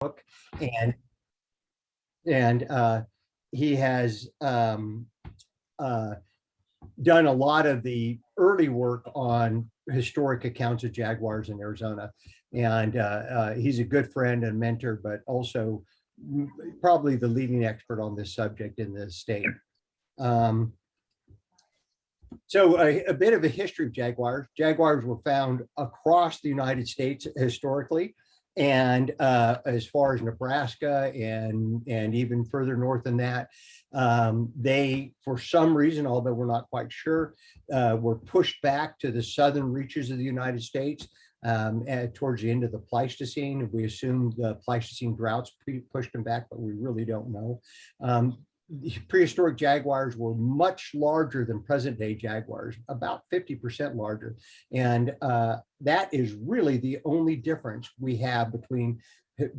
book, and and he has uh, done a lot of the early work on historic accounts of jaguars in Arizona. And he's a good friend and mentor, but also probably the leading expert on this subject in the state. Um, so a bit of a history of jaguars. Jaguars were found across the United States historically, and as far as Nebraska and even further north than that, they, for some reason, although we're not quite sure, were pushed back to the southern reaches of the United States towards the end of the Pleistocene. We assume the Pleistocene droughts pushed them back, but we really don't know. Prehistoric jaguars were much larger than present day jaguars, about 50% larger. And that is really the only difference we have between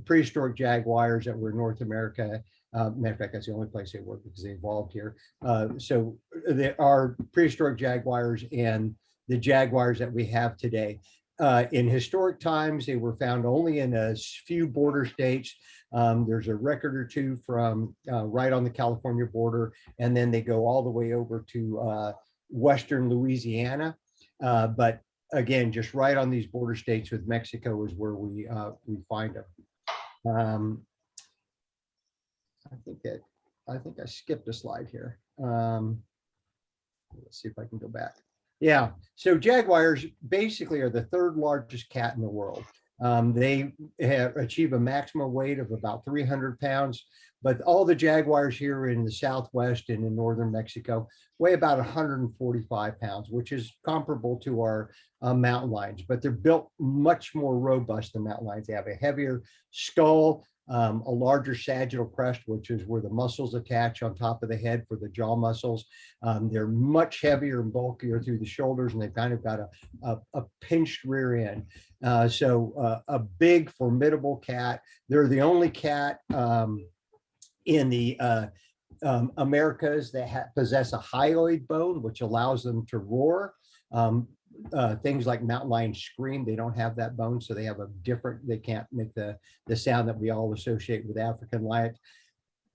prehistoric jaguars that were in North America. Matter of fact, that's the only place they were because they evolved here. So there are prehistoric jaguars and the jaguars that we have today. In historic times, they were found only in a few border states. There's a record or two from right on the California border, and then they go all the way over to western Louisiana. But again, just right on these border states with Mexico is where we find them. I think I skipped a slide here. Let's see if I can go back. Yeah, so jaguars basically are the third largest cat in the world. They achieve a maximum weight of about 300 pounds, but all the jaguars here in the Southwest and in northern Mexico weigh about 145 pounds, which is comparable to our mountain lions, but they're built much more robust than mountain lions. They have a heavier skull, a larger sagittal crest, which is where the muscles attach on top of the head for the jaw muscles. They're much heavier and bulkier through the shoulders, and they've kind of got a pinched rear end. So a big, formidable cat. They're the only cat in the Americas that possess a hyoid bone, which allows them to roar. Things like mountain lions scream, they don't have that bone, so they have a different, they can't make the sound that we all associate with African lions.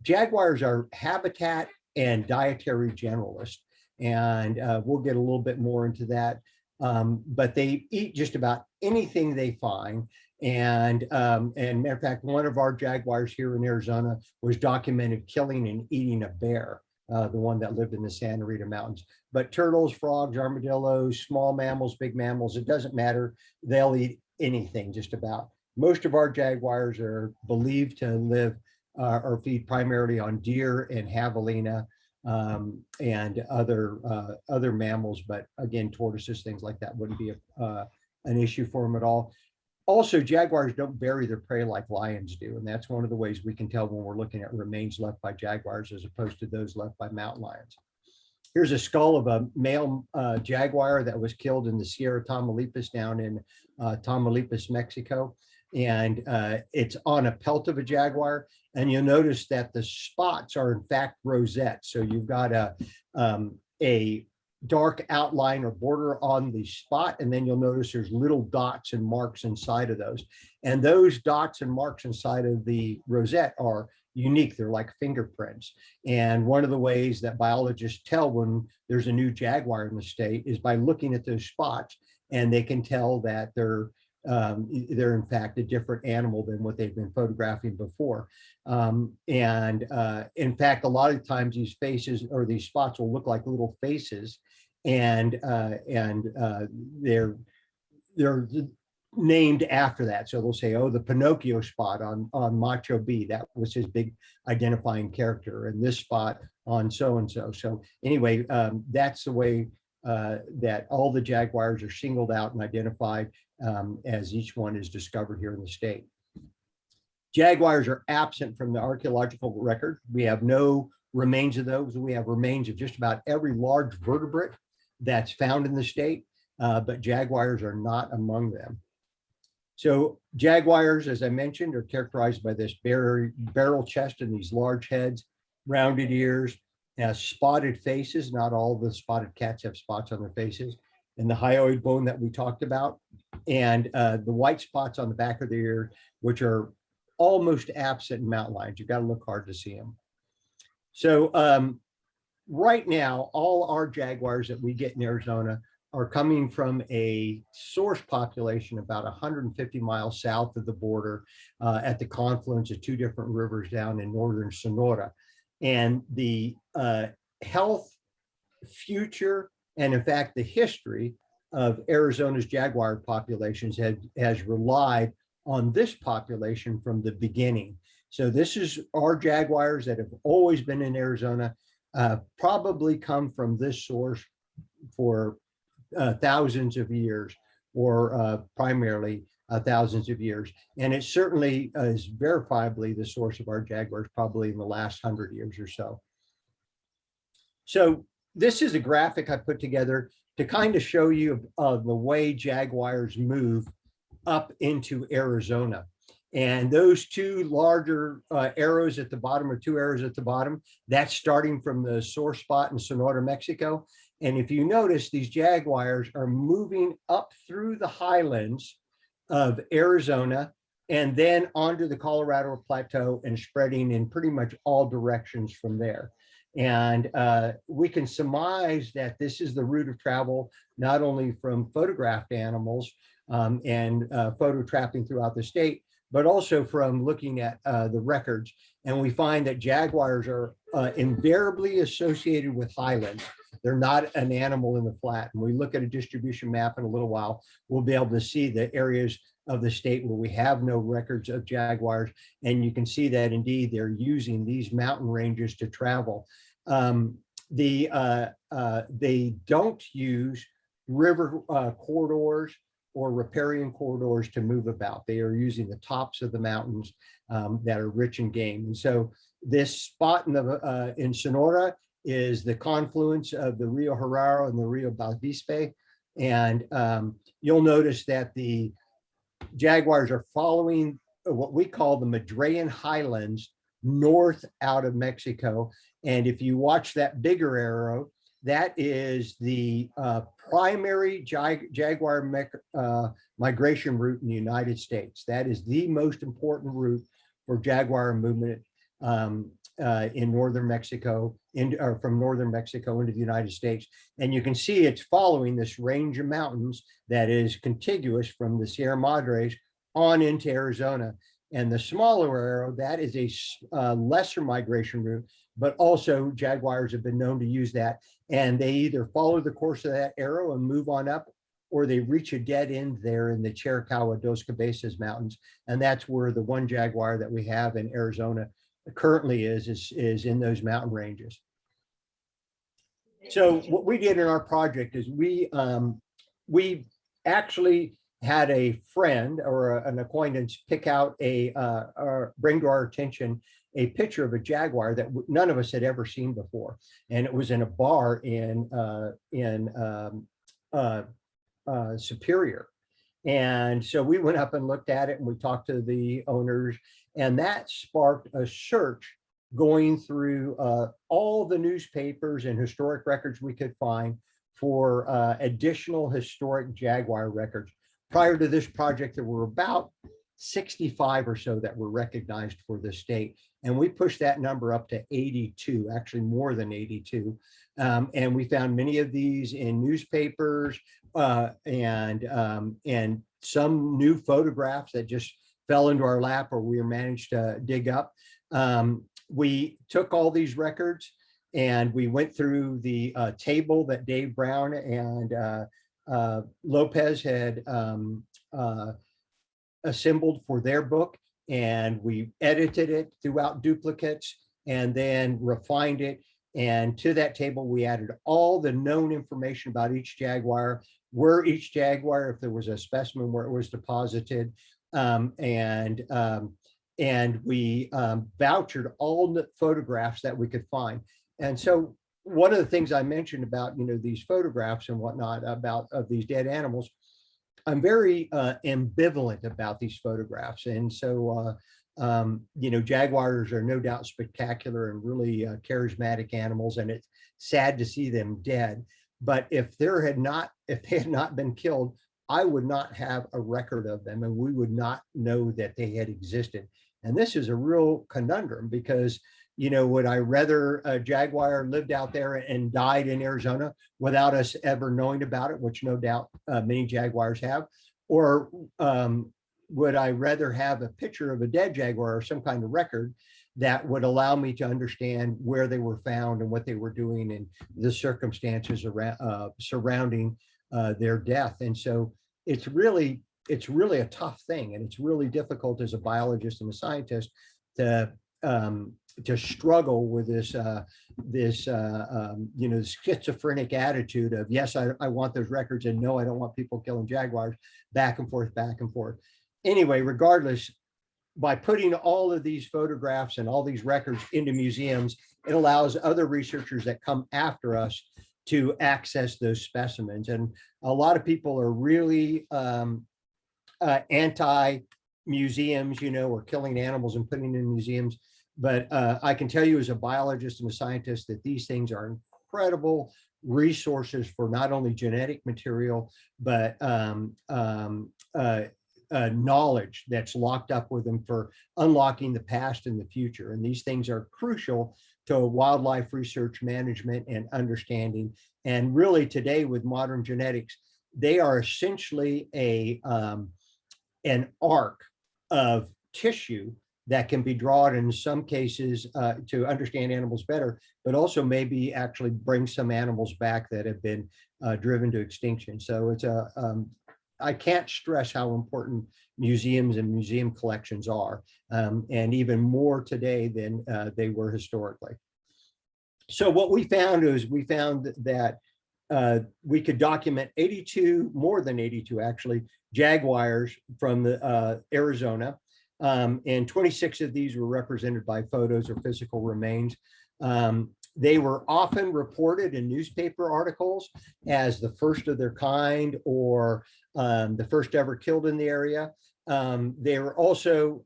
Jaguars are habitat and dietary generalists, and we'll get a little bit more into that. But they eat just about anything they find. And matter of fact, one of our jaguars here in Arizona was documented killing and eating a bear, the one that lived in the Santa Rita Mountains. But turtles, frogs, armadillos, small mammals, big mammals, it doesn't matter. They'll eat anything just about. Most of our jaguars are believed to live or feed primarily on deer and javelina and other mammals. But again, tortoises, things like that wouldn't be an issue for them at all. Also, jaguars don't bury their prey like lions do. And that's one of the ways we can tell when we're looking at remains left by jaguars as opposed to those left by mountain lions. Here's a skull of a male jaguar that was killed in the Sierra Tamaulipas down in Tamaulipas, Mexico. And it's on a pelt of a jaguar. And you'll notice that the spots are in fact rosettes. So you've got a dark outline or border on the spot, and then you'll notice there's little dots and marks inside of those. And those dots and marks inside of the rosette are unique. They're like fingerprints. And one of the ways that biologists tell when there's a new jaguar in the state is by looking at those spots, and they can tell that they're in fact a different animal than what they've been photographing before. In fact, a lot of times these faces or these spots will look like little faces, and they're named after that. So they'll say, oh, the Pinocchio spot on Macho B, that was his big identifying character, and this spot on so-and-so. So anyway, that's the way that all the jaguars are singled out and identified as each one is discovered here in the state. Jaguars are absent from the archaeological record. We have no remains of those. We have remains of just about every large vertebrate that's found in the state, but jaguars are not among them. So jaguars, as I mentioned, are characterized by this barrel chest and these large heads, rounded ears, spotted faces. Not all the spotted cats have spots on their faces, and the hyoid bone that we talked about, and the white spots on the back of the ear, which are almost absent in mountain lions. You've got to look hard to see them. So right now, all our jaguars that we get in Arizona are coming from a source population about 150 miles south of the border at the confluence of two different rivers down in northern Sonora. And the health, future, and in fact, the history of Arizona's jaguar populations has relied on this population from the beginning. So this is our jaguars that have always been in Arizona, probably come from this source for thousands of years, or primarily thousands of years. And it certainly is verifiably the source of our jaguars, probably in the last 100 years or so. So this is a graphic I put together to kind of show you the way jaguars move up into Arizona. And those two larger arrows at the bottom, or two arrows at the bottom, that's starting from the source spot in Sonora, Mexico. And if you notice, these jaguars are moving up through the highlands of Arizona and then onto the Colorado Plateau and spreading in pretty much all directions from there. And we can surmise that this is the route of travel, not only from photographed animals and photo trapping throughout the state, but also from looking at the records. And we find that jaguars are invariably associated with highlands. They're not an animal in the flat. And we look at a distribution map in a little while, we'll be able to see the areas of the state where we have no records of jaguars. And you can see that indeed they're using these mountain ranges to travel. They don't use river corridors or riparian corridors to move about. They are using the tops of the mountains that are rich in game. And so this spot in Sonora is the confluence of the Rio Herrero and the Rio Bavispe. And you'll notice that the jaguars are following what we call the Madrean Highlands north out of Mexico. And if you watch that bigger arrow, that is the primary jaguar migration route in the United States. That is the most important route for jaguar movement in northern Mexico, from northern Mexico into the United States. And you can see it's following this range of mountains that is contiguous from the Sierra Madres on into Arizona. And the smaller arrow, that is a lesser migration route, but also jaguars have been known to use that. And they either follow the course of that arrow and move on up, or they reach a dead end there in the Chiricahua Dos Cabezas Mountains. And that's where the one jaguar that we have in Arizona currently is in those mountain ranges. So what we did in our project is we actually had a friend or an acquaintance pick out or bring to our attention a picture of a jaguar that none of us had ever seen before. And it was in a bar in Superior. And so we went up and looked at it and we talked to the owners, and that sparked a search going through all the newspapers and historic records we could find for additional historic jaguar records. Prior to this project, there were about 65 or so that were recognized for the state. And we pushed that number up to 82, actually more than 82. And we found many of these in newspapers and some new photographs that just fell into our lap or we managed to dig up. We took all these records and we went through the table that Dave Brown and Lopez had assembled for their book, and we edited it, threw out duplicates, and then refined it. And to that table, we added all the known information about each jaguar, where each jaguar, if there was a specimen where it was deposited, and we vouchered all the photographs that we could find. And so one of the things I mentioned about, these photographs and whatnot of these dead animals, I'm very ambivalent about these photographs. And so, jaguars are no doubt spectacular and really charismatic animals, and it's sad to see them dead. But if they had not been killed, I would not have a record of them, and we would not know that they had existed. And this is a real conundrum because, would I rather a Jaguar lived out there and died in Arizona without us ever knowing about it, which no doubt many Jaguars have, or would I rather have a picture of a dead Jaguar or some kind of record that would allow me to understand where they were found and what they were doing and the circumstances around surrounding their death. And so it's really a tough thing, and it's really difficult as a biologist and a scientist to struggle with this schizophrenic attitude of, yes, I want those records, and no, I don't want people killing Jaguars, back and forth, back and forth. Anyway, regardless, by putting all of these photographs and all these records into museums, it allows other researchers that come after us to access those specimens. And a lot of people are really anti-museums, or killing animals and putting in museums. But I can tell you as a biologist and a scientist that these things are incredible resources for not only genetic material, but knowledge that's locked up with them for unlocking the past and the future. And these things are crucial to wildlife research, management, and understanding. And really today with modern genetics, they are essentially an arc of tissue that can be drawn in some cases to understand animals better, but also maybe actually bring some animals back that have been driven to extinction. So it's I can't stress how important museums and museum collections are, and even more today than they were historically. So what we found is that we could document 82, more than 82 actually, Jaguars from Arizona. And 26 of these were represented by photos or physical remains. They were often reported in newspaper articles as the first of their kind, or the first ever killed in the area. They were also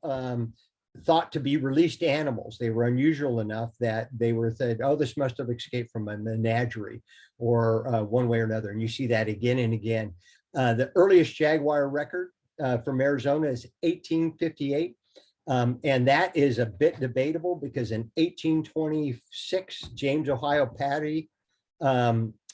thought to be released animals. They were unusual enough that they were said, oh, this must have escaped from a menagerie, or one way or another. And you see that again and again. The earliest Jaguar record from Arizona is 1858. And that is a bit debatable because in 1826, James Ohio Patty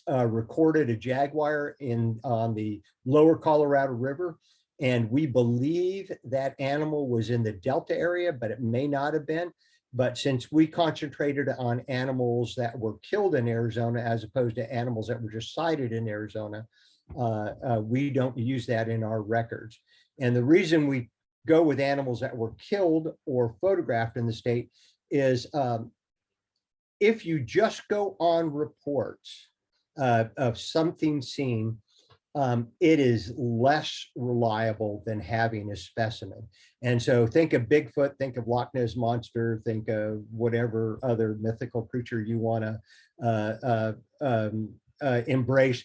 recorded a Jaguar on the lower Colorado River. And we believe that animal was in the Delta area, but it may not have been. But since we concentrated on animals that were killed in Arizona, as opposed to animals that were just sighted in Arizona, we don't use that in our records. And the reason we go with animals that were killed or photographed in the state is if you just go on reports of something seen, it is less reliable than having a specimen. And so think of Bigfoot, think of Loch Ness Monster, think of whatever other mythical creature you want to embrace.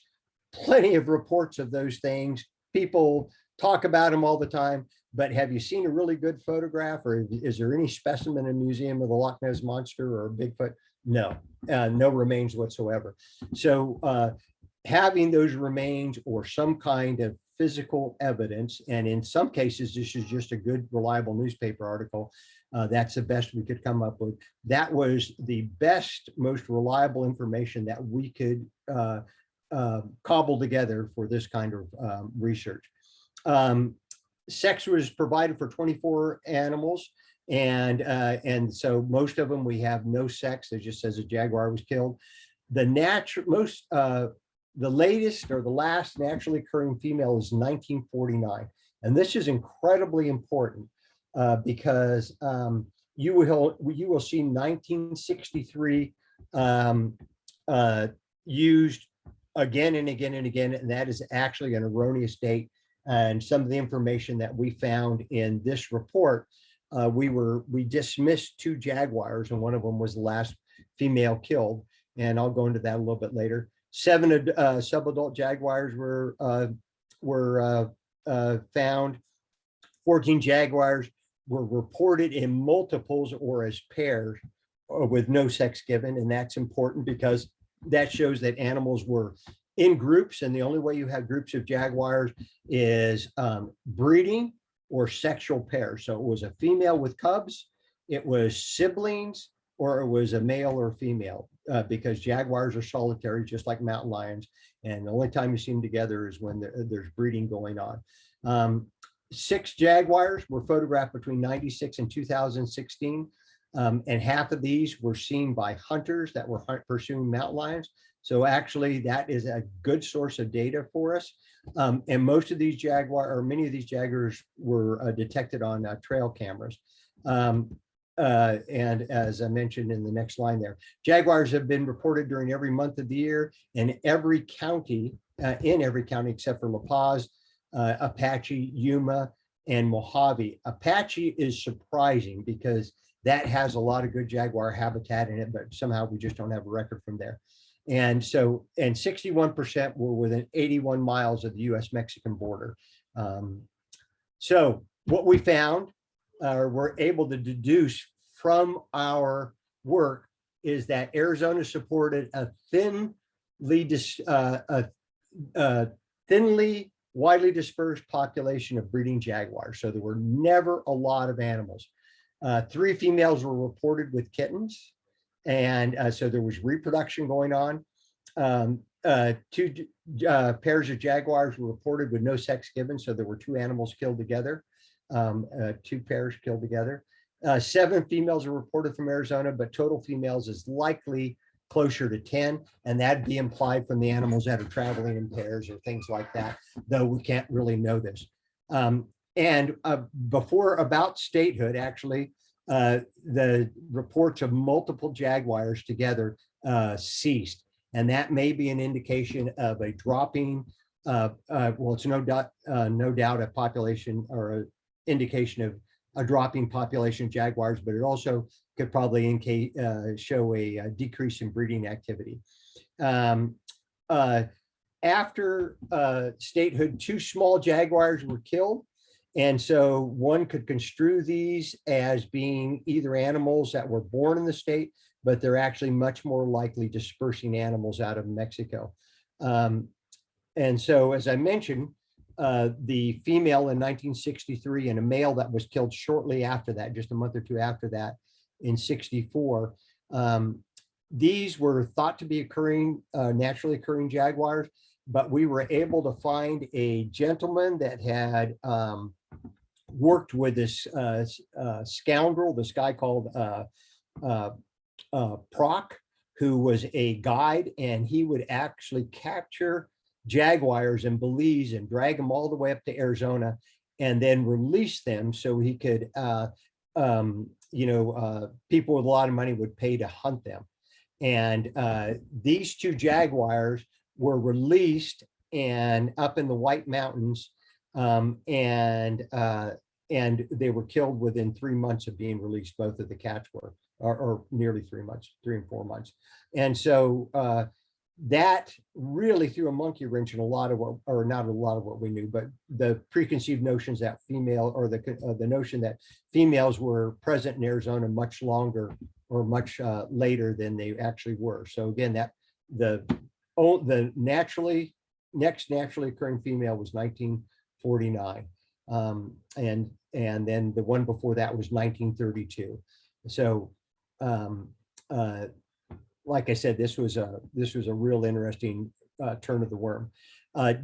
Plenty of reports of those things. People talk about them all the time, but have you seen a really good photograph, or is there any specimen in a museum of the Loch Ness Monster or Bigfoot? No, no remains whatsoever. So having those remains or some kind of physical evidence, and in some cases, this is just a good, reliable newspaper article, that's the best we could come up with. That was the best, most reliable information that we could cobble together for this kind of research. Sex was provided for 24 animals, and so most of them we have no sex. It just says a Jaguar was killed. The latest or the last naturally occurring female is 1949, and this is incredibly important because you will see 1963 used again and again and again, and that is actually an erroneous date. And some of the information that we found in this report, we dismissed 2 Jaguars, and one of them was the last female killed. And I'll go into that a little bit later. 7 subadult Jaguars were found. 14 Jaguars were reported in multiples or as pairs with no sex given. And that's important because that shows that animals were in groups, and the only way you have groups of Jaguars is breeding or sexual pairs. So it was a female with cubs, it was siblings, or it was a male or female, because jaguars are solitary, just like mountain lions. And the only time you see them together is when there's breeding going on. 6 jaguars were photographed between 96 and 2016. And half of these were seen by hunters that were pursuing mountain lions. So actually that is a good source of data for us. And most of these many of these jaguars were detected on trail cameras. And as I mentioned in the next line there, jaguars have been reported during every month of the year in every county except for La Paz, Apache, Yuma, and Mojave. Apache is surprising because that has a lot of good jaguar habitat in it, but somehow we just don't have a record from there. And 61% were within 81 miles of the US-Mexican border. So what we found, we're able to deduce from our work, is that Arizona supported a thinly, widely dispersed population of breeding jaguars. So there were never a lot of animals. 3 females were reported with kittens. And so there was reproduction going on. 2 pairs of jaguars were reported with no sex given. So there were 2 animals killed together, 2 pairs killed together. 7 females were reported from Arizona, but total females is likely closer to 10. And that'd be implied from the animals that are traveling in pairs or things like that, though we can't really know this. Before about statehood, actually, the reports of multiple jaguars together ceased. And that may be an indication of a dropping, well, it's no doubt a population or an indication of a dropping population of jaguars, but it also could probably show a decrease in breeding activity. After statehood, 2 small jaguars were killed. And so one could construe these as being either animals that were born in the state, but they're actually much more likely dispersing animals out of Mexico. And so, as I mentioned, the female in 1963 and a male that was killed shortly after that, just a month or 2 after that, in 64. These were thought to be naturally occurring jaguars, but we were able to find a gentleman that had worked with this scoundrel, this guy called Proc, who was a guide, and he would actually capture jaguars in Belize and drag them all the way up to Arizona and then release them so he could, people with a lot of money would pay to hunt them. And these 2 jaguars were released and up in the White Mountains, and they were killed within 3 months of being released. Both of the cats were, or nearly 3 months, 3 and 4 months. And so that really threw a monkey wrench in a lot of what, or not a lot of what we knew, but the preconceived notions that female, or the notion that females were present in Arizona much longer or much later than they actually were. So again, that the next naturally occurring female was 1949. And then the one before that was 1932. So like I said, this was a real interesting turn of the worm.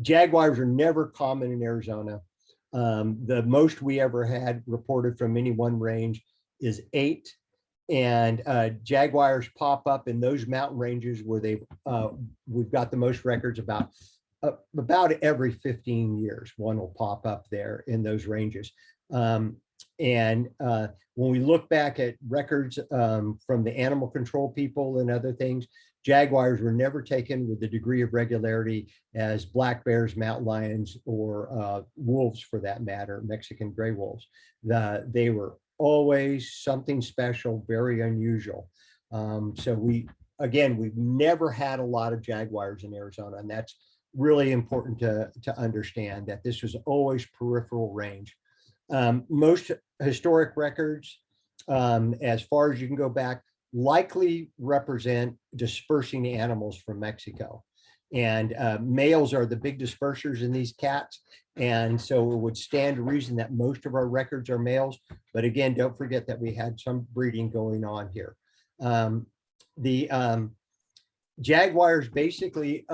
Jaguars are never common in Arizona. The most we ever had reported from any one range is 8. And jaguars pop up in those mountain ranges where we've got the most records about every 15 years, one will pop up there in those ranges. And when we look back at records from the animal control people and other things, jaguars were never taken with the degree of regularity as black bears, mountain lions, or wolves for that matter, Mexican gray wolves. They were always something special, very unusual. So we've never had a lot of jaguars in Arizona, and that's really important to understand, that this was always peripheral range. Most historic records, as far as you can go back, likely represent dispersing animals from Mexico. And males are the big dispersers in these cats. And so it would stand to reason that most of our records are males. But again, don't forget that we had some breeding going on here. The jaguars basically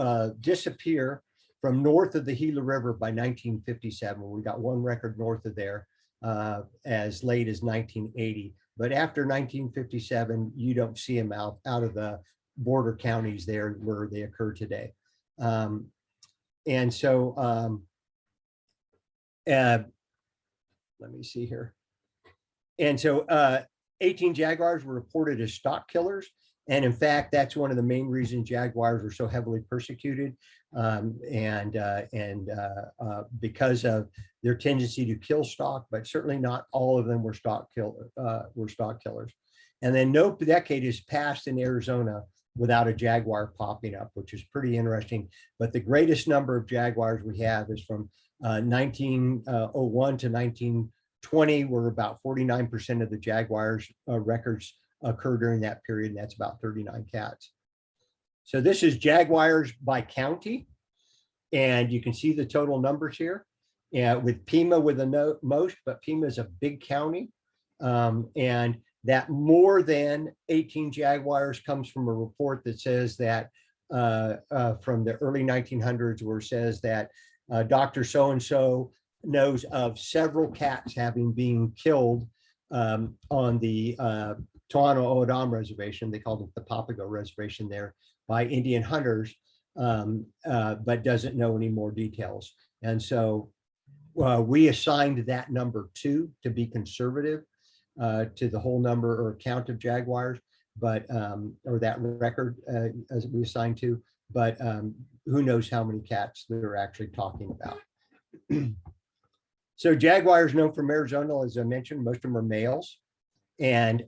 disappear from north of the Gila River by 1957. We got one record north of there as late as 1980. But after 1957, you don't see them out of the border counties there where they occur today. And so let me see here. And so 18 jaguars were reported as stock killers. And in fact, that's one of the main reasons jaguars were so heavily persecuted, because of their tendency to kill stock, but certainly not all of them were stock killers. And then no decade has passed in Arizona without a jaguar popping up, which is pretty interesting. But the greatest number of jaguars we have is from 1901 to 1920, where about 49% of the jaguars records occur during that period, and that's about 39 cats. So this is jaguars by county, and you can see the total numbers here. With Pima with the most, but Pima is a big county, and that more than 18 jaguars comes from a report that says that from the early 1900s, where it says that Dr. So-and-so knows of several cats having been killed on the Tohono O'odham Reservation. They called it the Papago Reservation there, by Indian hunters, but doesn't know any more details. And so we assigned that number 2 to be conservative to the whole number or count of jaguars, but or that record as we assigned to, but who knows how many cats they're actually talking about. So jaguars known from Arizona, as I mentioned, most of them are males, and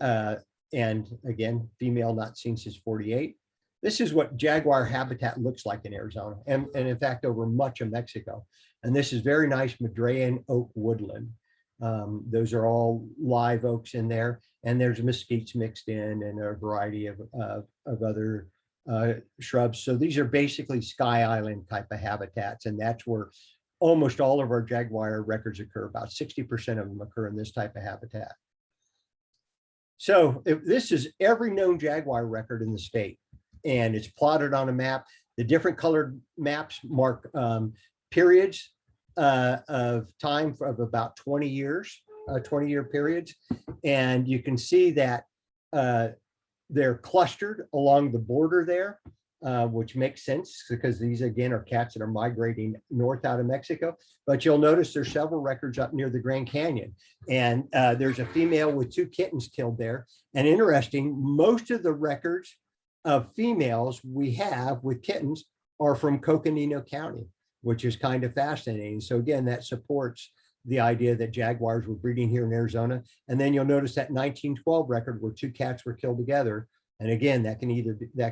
again, female not seen since 48. This is what jaguar habitat looks like in Arizona, and in fact, over much of Mexico. And this is very nice Madrean oak woodland. Those are all live oaks in there, and there's mesquites mixed in and a variety of other shrubs. So these are basically Sky Island type of habitats, and that's where almost all of our jaguar records occur. About 60% of them occur in this type of habitat. So if this is every known jaguar record in the state, and it's plotted on a map. The different colored maps mark periods of time of about 20 years, 20-year periods. And you can see that they're clustered along the border there, which makes sense because these, again, are cats that are migrating north out of Mexico. But you'll notice there's several records up near the Grand Canyon. And there's a female with 2 kittens killed there. And interesting, most of the records of females we have with kittens are from Coconino County, which is kind of fascinating. So again, that supports the idea that jaguars were breeding here in Arizona. And then you'll notice that 1912 record where 2 cats were killed together. And again, that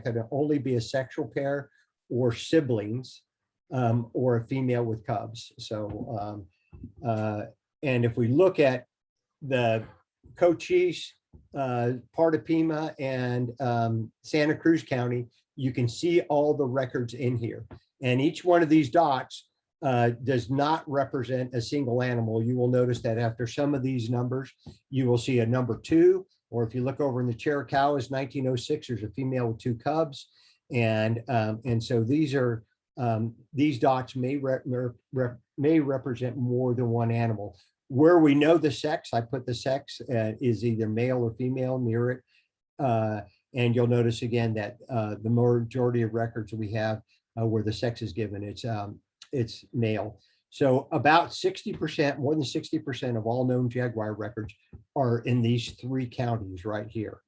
could only be a sexual pair or siblings, or a female with cubs. So, and if we look at the Cochise, part of Pima, and Santa Cruz County, you can see all the records in here. And each one of these dots does not represent a single animal. You will notice that after some of these numbers, you will see a number 2, or if you look over in the Chiricahuas, 1906, there's a female with 2 cubs. And so these are, these dots may represent more than one animal. Where we know the sex, I put the sex is either male or female near it. And you'll notice again that the majority of records we have where the sex is given, it's male. So about 60%, more than 60% of all known jaguar records are in these 3 counties right here.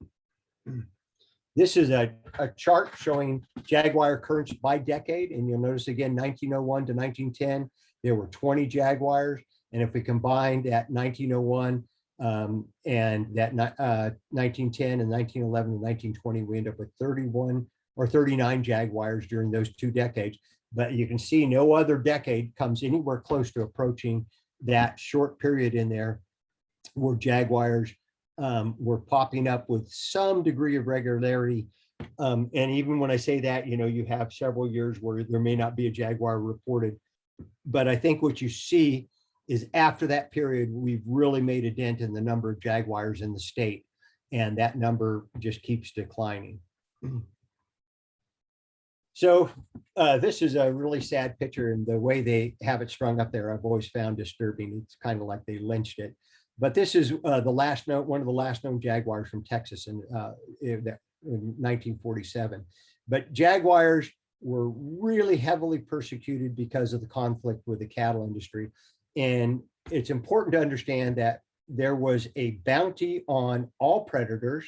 This is a chart showing jaguar occurrence by decade. And you'll notice again, 1901 to 1910, there were 20 jaguars. And if we combined at 1901 and that 1910 and 1911 and 1920, we end up with 31 or 39 jaguars during those 2 decades. But you can see no other decade comes anywhere close to approaching that short period in there where jaguars were popping up with some degree of regularity And even when I say that, you have several years where there may not be a jaguar reported. But I think what you see is after that period, we've really made a dent in the number of jaguars in the state. And that number just keeps declining. So this is a really sad picture, and the way they have it strung up there, I've always found disturbing. It's kind of like they lynched it. But this is one of the last known jaguars from Texas in 1947. But jaguars were really heavily persecuted because of the conflict with the cattle industry. And it's important to understand that there was a bounty on all predators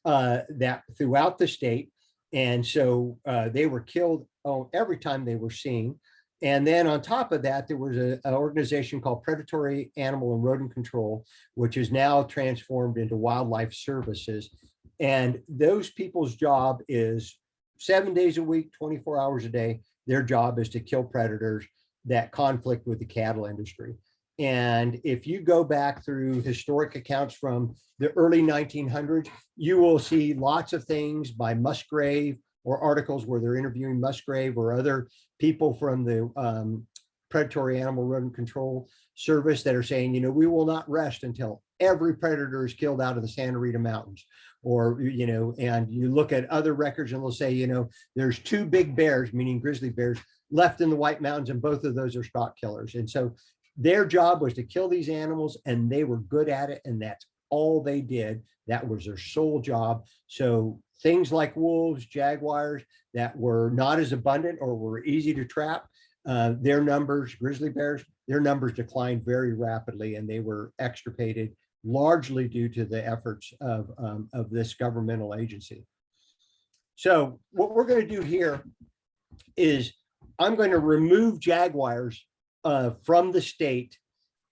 that throughout the state. And so they were killed every time they were seen. And then on top of that, there was an organization called Predatory Animal and Rodent Control, which is now transformed into Wildlife Services. And those people's job is 7 days a week, 24 hours a day. Their job is to kill predators that conflict with the cattle industry. And if you go back through historic accounts from the early 1900s, you will see lots of things by Musgrave, or articles where they're interviewing Musgrave or other people from the Predatory Animal Rodent Control Service that are saying, we will not rest until every predator is killed out of the Santa Rita Mountains. Or, and you look at other records and they'll say, there's 2 big bears, meaning grizzly bears, left in the White Mountains, and both of those are stock killers. And so their job was to kill these animals, and they were good at it, and that's all they did. That was their sole job. So things like wolves, jaguars that were not as abundant or were easy to trap, their numbers, grizzly bears, their numbers declined very rapidly, and they were extirpated largely due to the efforts of this governmental agency. So what we're going to do here is I'm going to remove jaguars from the state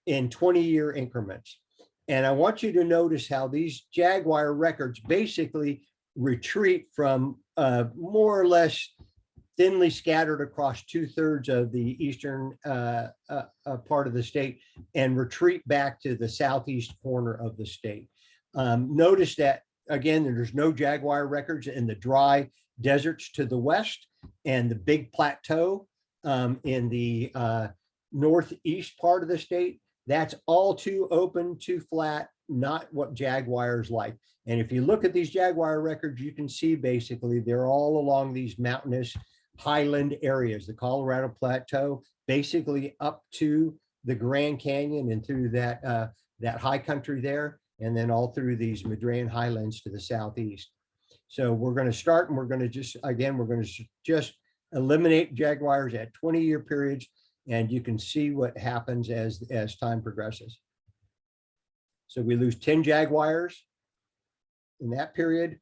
in 20-year increments. And I want you to notice how these jaguar records basically retreat from more or less thinly scattered across 2/3 of the eastern part of the state and retreat back to the southeast corner of the state. Notice that, again, there's no jaguar records in the dry deserts to the west and the big plateau in the northeast part of the state. That's all too open, too flat, not what jaguars like. And if you look at these jaguar records, you can see basically they're all along these mountainous highland areas, the Colorado Plateau, basically up to the Grand Canyon and through that high country there, and then all through these Madrean highlands to the southeast. So we're going to start, and we're going to just eliminate jaguars at 20-year periods, and you can see what happens as time progresses. So we lose 10 jaguars in that period.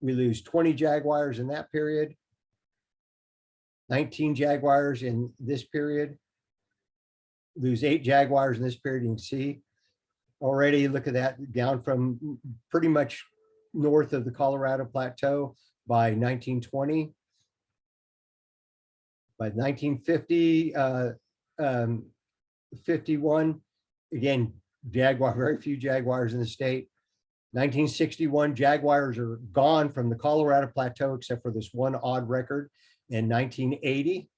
We lose 20 jaguars in that period. 19 jaguars in this period. Lose 8 jaguars in this period. You can see already, look at that, down from pretty much north of the Colorado Plateau by 1920. By 1950, 51, again, very few jaguars in the state. 1961, jaguars are gone from the Colorado Plateau, except for this one odd record in 1980.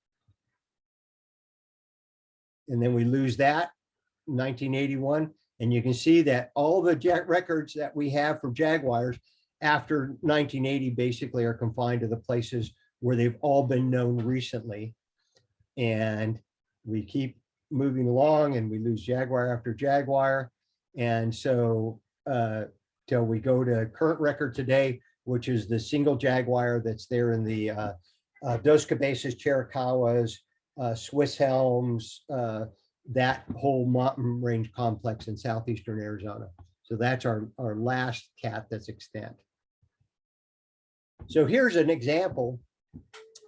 And then we lose that in 1981. And you can see that all the records that we have for jaguars after 1980 basically are confined to the places where they've all been known recently. And we keep moving along, and we lose jaguar after jaguar. And so till we go to current record today, which is the single jaguar that's there in the Dos Cabezas, Chiricahuas, Swiss Helms, that whole mountain range complex in southeastern Arizona. So that's our last cat that's extant. So here's an example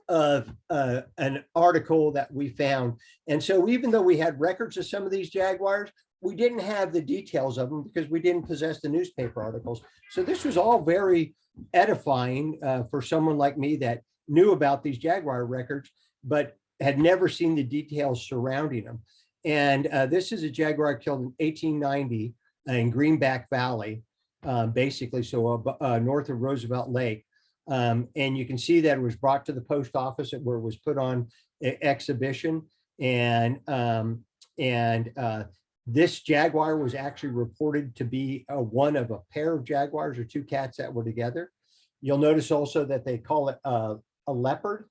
of an article that we found. And so even though we had records of some of these jaguars, we didn't have the details of them because we didn't possess the newspaper articles. So this was all very edifying for someone like me that knew about these jaguar records, but had never seen the details surrounding them. And this is a jaguar killed in 1890 in Greenback Valley, basically, so north of Roosevelt Lake. And you can see that it was brought to the post office where it was put on exhibition. And this jaguar was actually reported to be one of a pair of jaguars or two cats that were together. You'll notice also that they call it a leopard.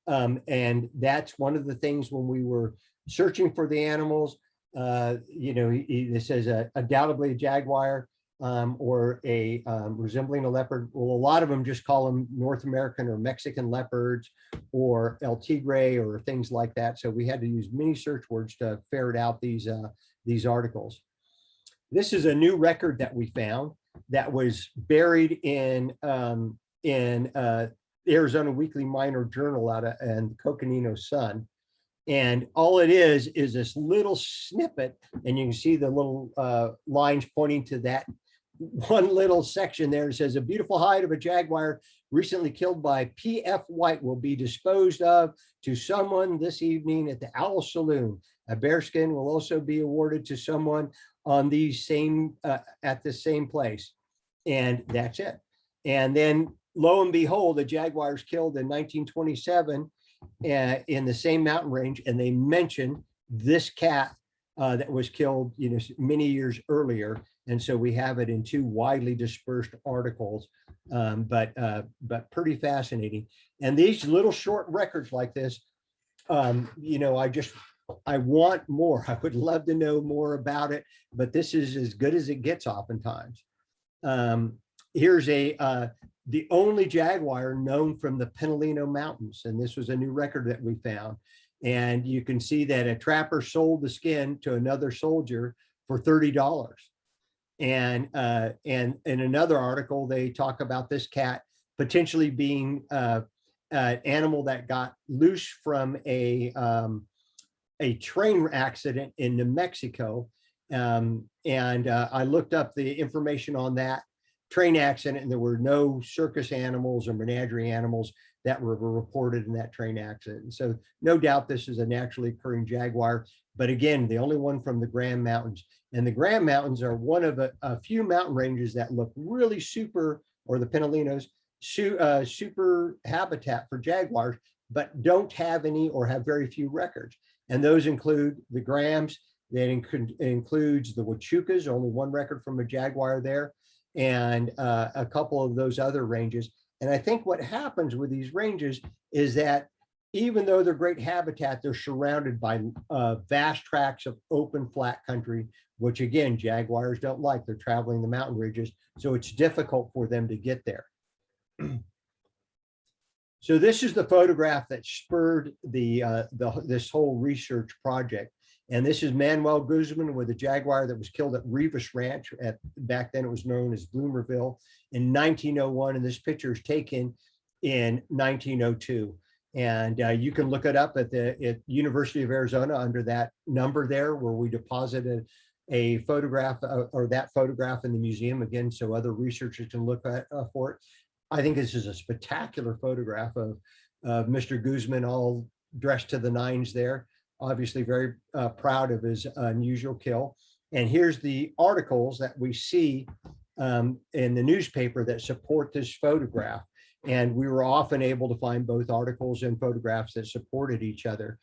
And that's one of the things when we were searching for the animals, it says undoubtedly a jaguar or a resembling a leopard. Well, a lot of them just call them North American or Mexican leopards or El Tigre or things like that. So we had to use many search words to ferret out these articles. This is a new record that we found that was buried in Arizona Weekly Minor Journal out of and Coconino Sun. And all it is this little snippet, and you can see the little lines pointing to that one little section there. It says a beautiful hide of a jaguar recently killed by P.F. White will be disposed of to someone this evening at the Owl Saloon. A bearskin will also be awarded to someone on these same at the same place. And that's it. And then lo and behold, the jaguars killed in 1927 in the same mountain range, and they mentioned this cat that was killed, many years earlier. And so we have it in two widely dispersed articles, but pretty fascinating. And these little short records like this, I want more. I would love to know more about it, but this is as good as it gets oftentimes. Here's the only jaguar known from the Pinalino Mountains. And this was a new record that we found. And you can see that a trapper sold the skin to another soldier for $30. And in another article, they talk about this cat potentially being an animal that got loose from a train accident in New Mexico. I looked up the information on that train accident, and there were no circus animals or menagerie animals that were reported in that train accident. So no doubt this is a naturally occurring jaguar, but again, the only one from the Grand Mountains. And the Grand Mountains are one of a few mountain ranges that look really super, or the Pinalinos, super habitat for jaguars, but don't have any or have very few records. And those include the Grams, that includes the Huachucas, only one record from a jaguar there, and a couple of those other ranges. And I think what happens with these ranges is that even though they're great habitat, they're surrounded by vast tracts of open flat country, which again, jaguars don't like. They're traveling the mountain ridges, so it's difficult for them to get there. So this is the photograph that spurred this whole research project. And this is Manuel Guzman with a jaguar that was killed at Rivas Ranch back then it was known as Bloomerville in 1901. And this picture is taken in 1902. And you can look it up at University of Arizona under that number there, where we deposited a photograph or that photograph in the museum again, so other researchers can look at for it. I think this is a spectacular photograph of Mr. Guzman all dressed to the nines there. Obviously very proud of his unusual kill. And here's the articles that we see in the newspaper that support this photograph. And we were often able to find both articles and photographs that supported each other.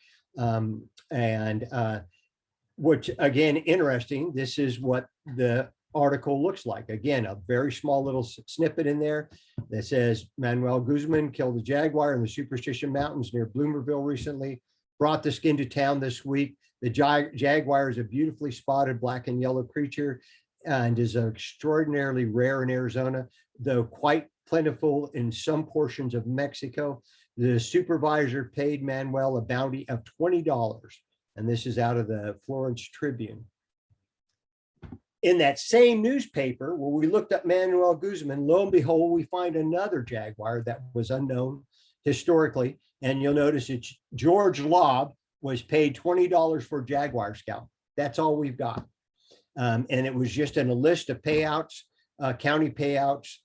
Which again, interesting, this is what the article looks like. Again, a very small little snippet in there that says Manuel Guzman killed a jaguar in the Superstition Mountains near Bloomerville recently. Brought the skin to town this week. The jaguar is a beautifully spotted black and yellow creature and is extraordinarily rare in Arizona, though quite plentiful in some portions of Mexico. The supervisor paid Manuel a bounty of $20, and this is out of the Florence Tribune. In that same newspaper, where we looked up Manuel Guzman, lo and behold, we find another jaguar that was unknown historically. And you'll notice it's George Lobb was paid $20 for jaguar scalp. That's all we've got. And it was just in a list of payouts, county payouts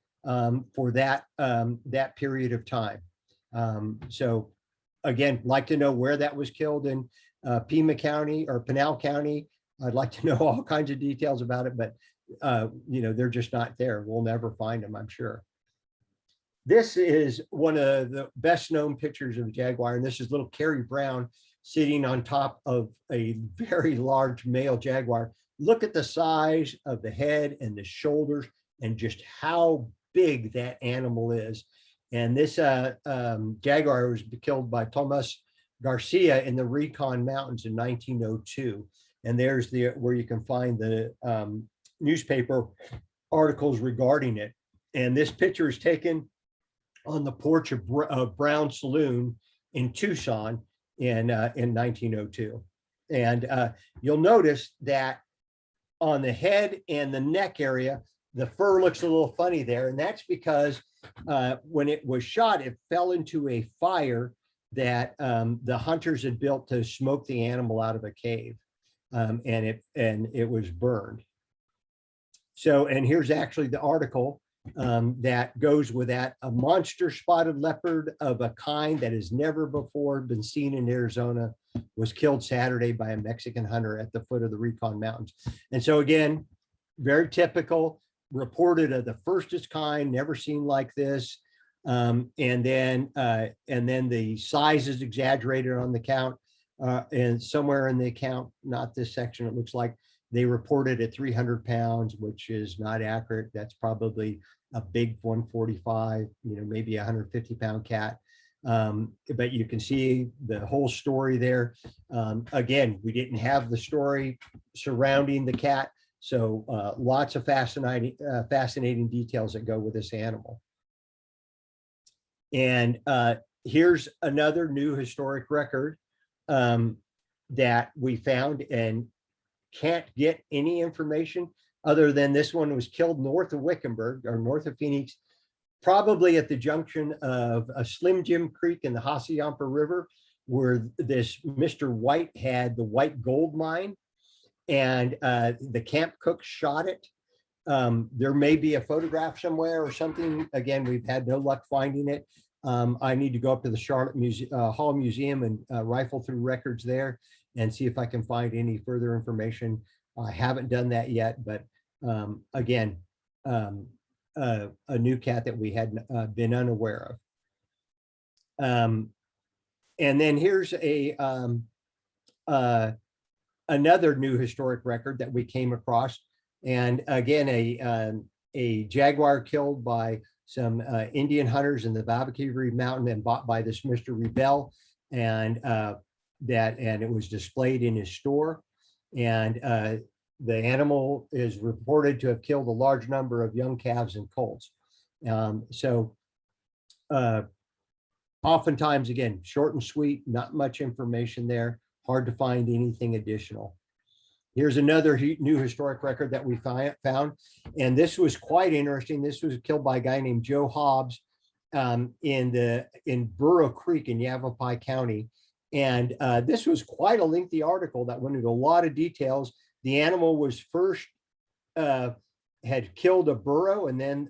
for that period of time. So again, like to know where that was killed in Pima County or Pinal County. I'd like to know all kinds of details about it, but they're just not there. We'll never find them, I'm sure. This is one of the best known pictures of a jaguar, and this is little Carrie Brown sitting on top of a very large male jaguar. Look at the size of the head and the shoulders and just how big that animal is. And this jaguar was killed by Tomas Garcia in the Recon Mountains in 1902. And there's where you can find the newspaper articles regarding it. And this picture is taken on the porch of Brown Saloon in Tucson in 1902. And you'll notice that on the head and the neck area, the fur looks a little funny there. And that's because when it was shot, it fell into a fire that the hunters had built to smoke the animal out of a cave. And it was burned. So, and here's actually the article that goes with that. A monster spotted leopard of a kind that has never before been seen in Arizona was killed Saturday by a Mexican hunter at the foot of the Recon Mountains. And so again, very typical, reported of the first of its kind, never seen like this. And then the size is exaggerated on the count. And somewhere in the account, not this section, it looks like they reported at 300 pounds, which is not accurate. That's probably a big 145, maybe a 150-pound cat. But you can see the whole story there. Again, we didn't have the story surrounding the cat, so lots of fascinating details that go with this animal. And here's another new historic record that we found, and can't get any information other than this one was killed north of Wickenburg, or north of Phoenix, probably at the junction of a Slim Jim Creek and the Hassayampa River, where this Mr. White had the White Gold Mine, and the camp cook shot it. There may be a photograph somewhere or something. Again, we've had no luck finding it. I need to go up to the Charlotte Hall Museum and rifle through records there and see if I can find any further information. I haven't done that yet, but again, a new cat that we had been unaware of. And then here's another new historic record that we came across. And again, a jaguar killed by some Indian hunters in the Babb Mountain and bought by this Mr. Rebel, and it was displayed in his store. And the animal is reported to have killed a large number of young calves and colts. Oftentimes, again, short and sweet, not much information there, hard to find anything additional. Here's another new historic record that we found, and this was quite interesting. This was killed by a guy named Joe Hobbs in Burrow Creek in Yavapai County. And this was quite a lengthy article that went into a lot of details. The animal was first had killed a burro, and then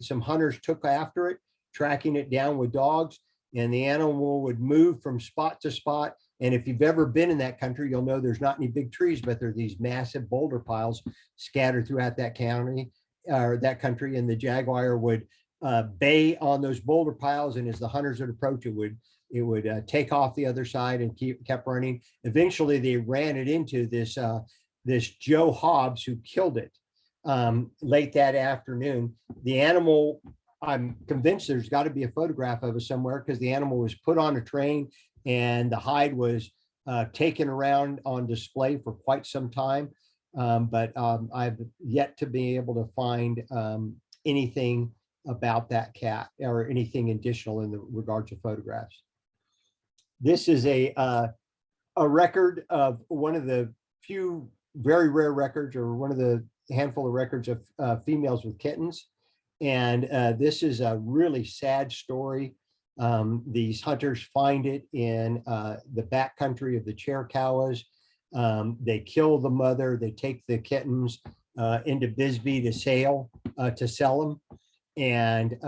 some hunters took after it, tracking it down with dogs, and the animal would move from spot to spot. And if you've ever been in that country, you'll know there's not any big trees, but there are these massive boulder piles scattered throughout that county or that country. And the jaguar would bay on those boulder piles, and as the hunters would approach, it would take off the other side and kept running. Eventually, they ran it into this Joe Hobbs, who killed it late that afternoon. The animal, I'm convinced there's got to be a photograph of it somewhere, because the animal was put on a train and the hide was taken around on display for quite some time. But I've yet to be able to find anything about that cat or anything additional in the regards to photographs. This is a record of one of the few very rare records, or one of the handful of records of females with kittens. And this is a really sad story. These hunters find it in the backcountry of the Chiricahuas. They kill the mother, they take the kittens into Bisbee to sell them. And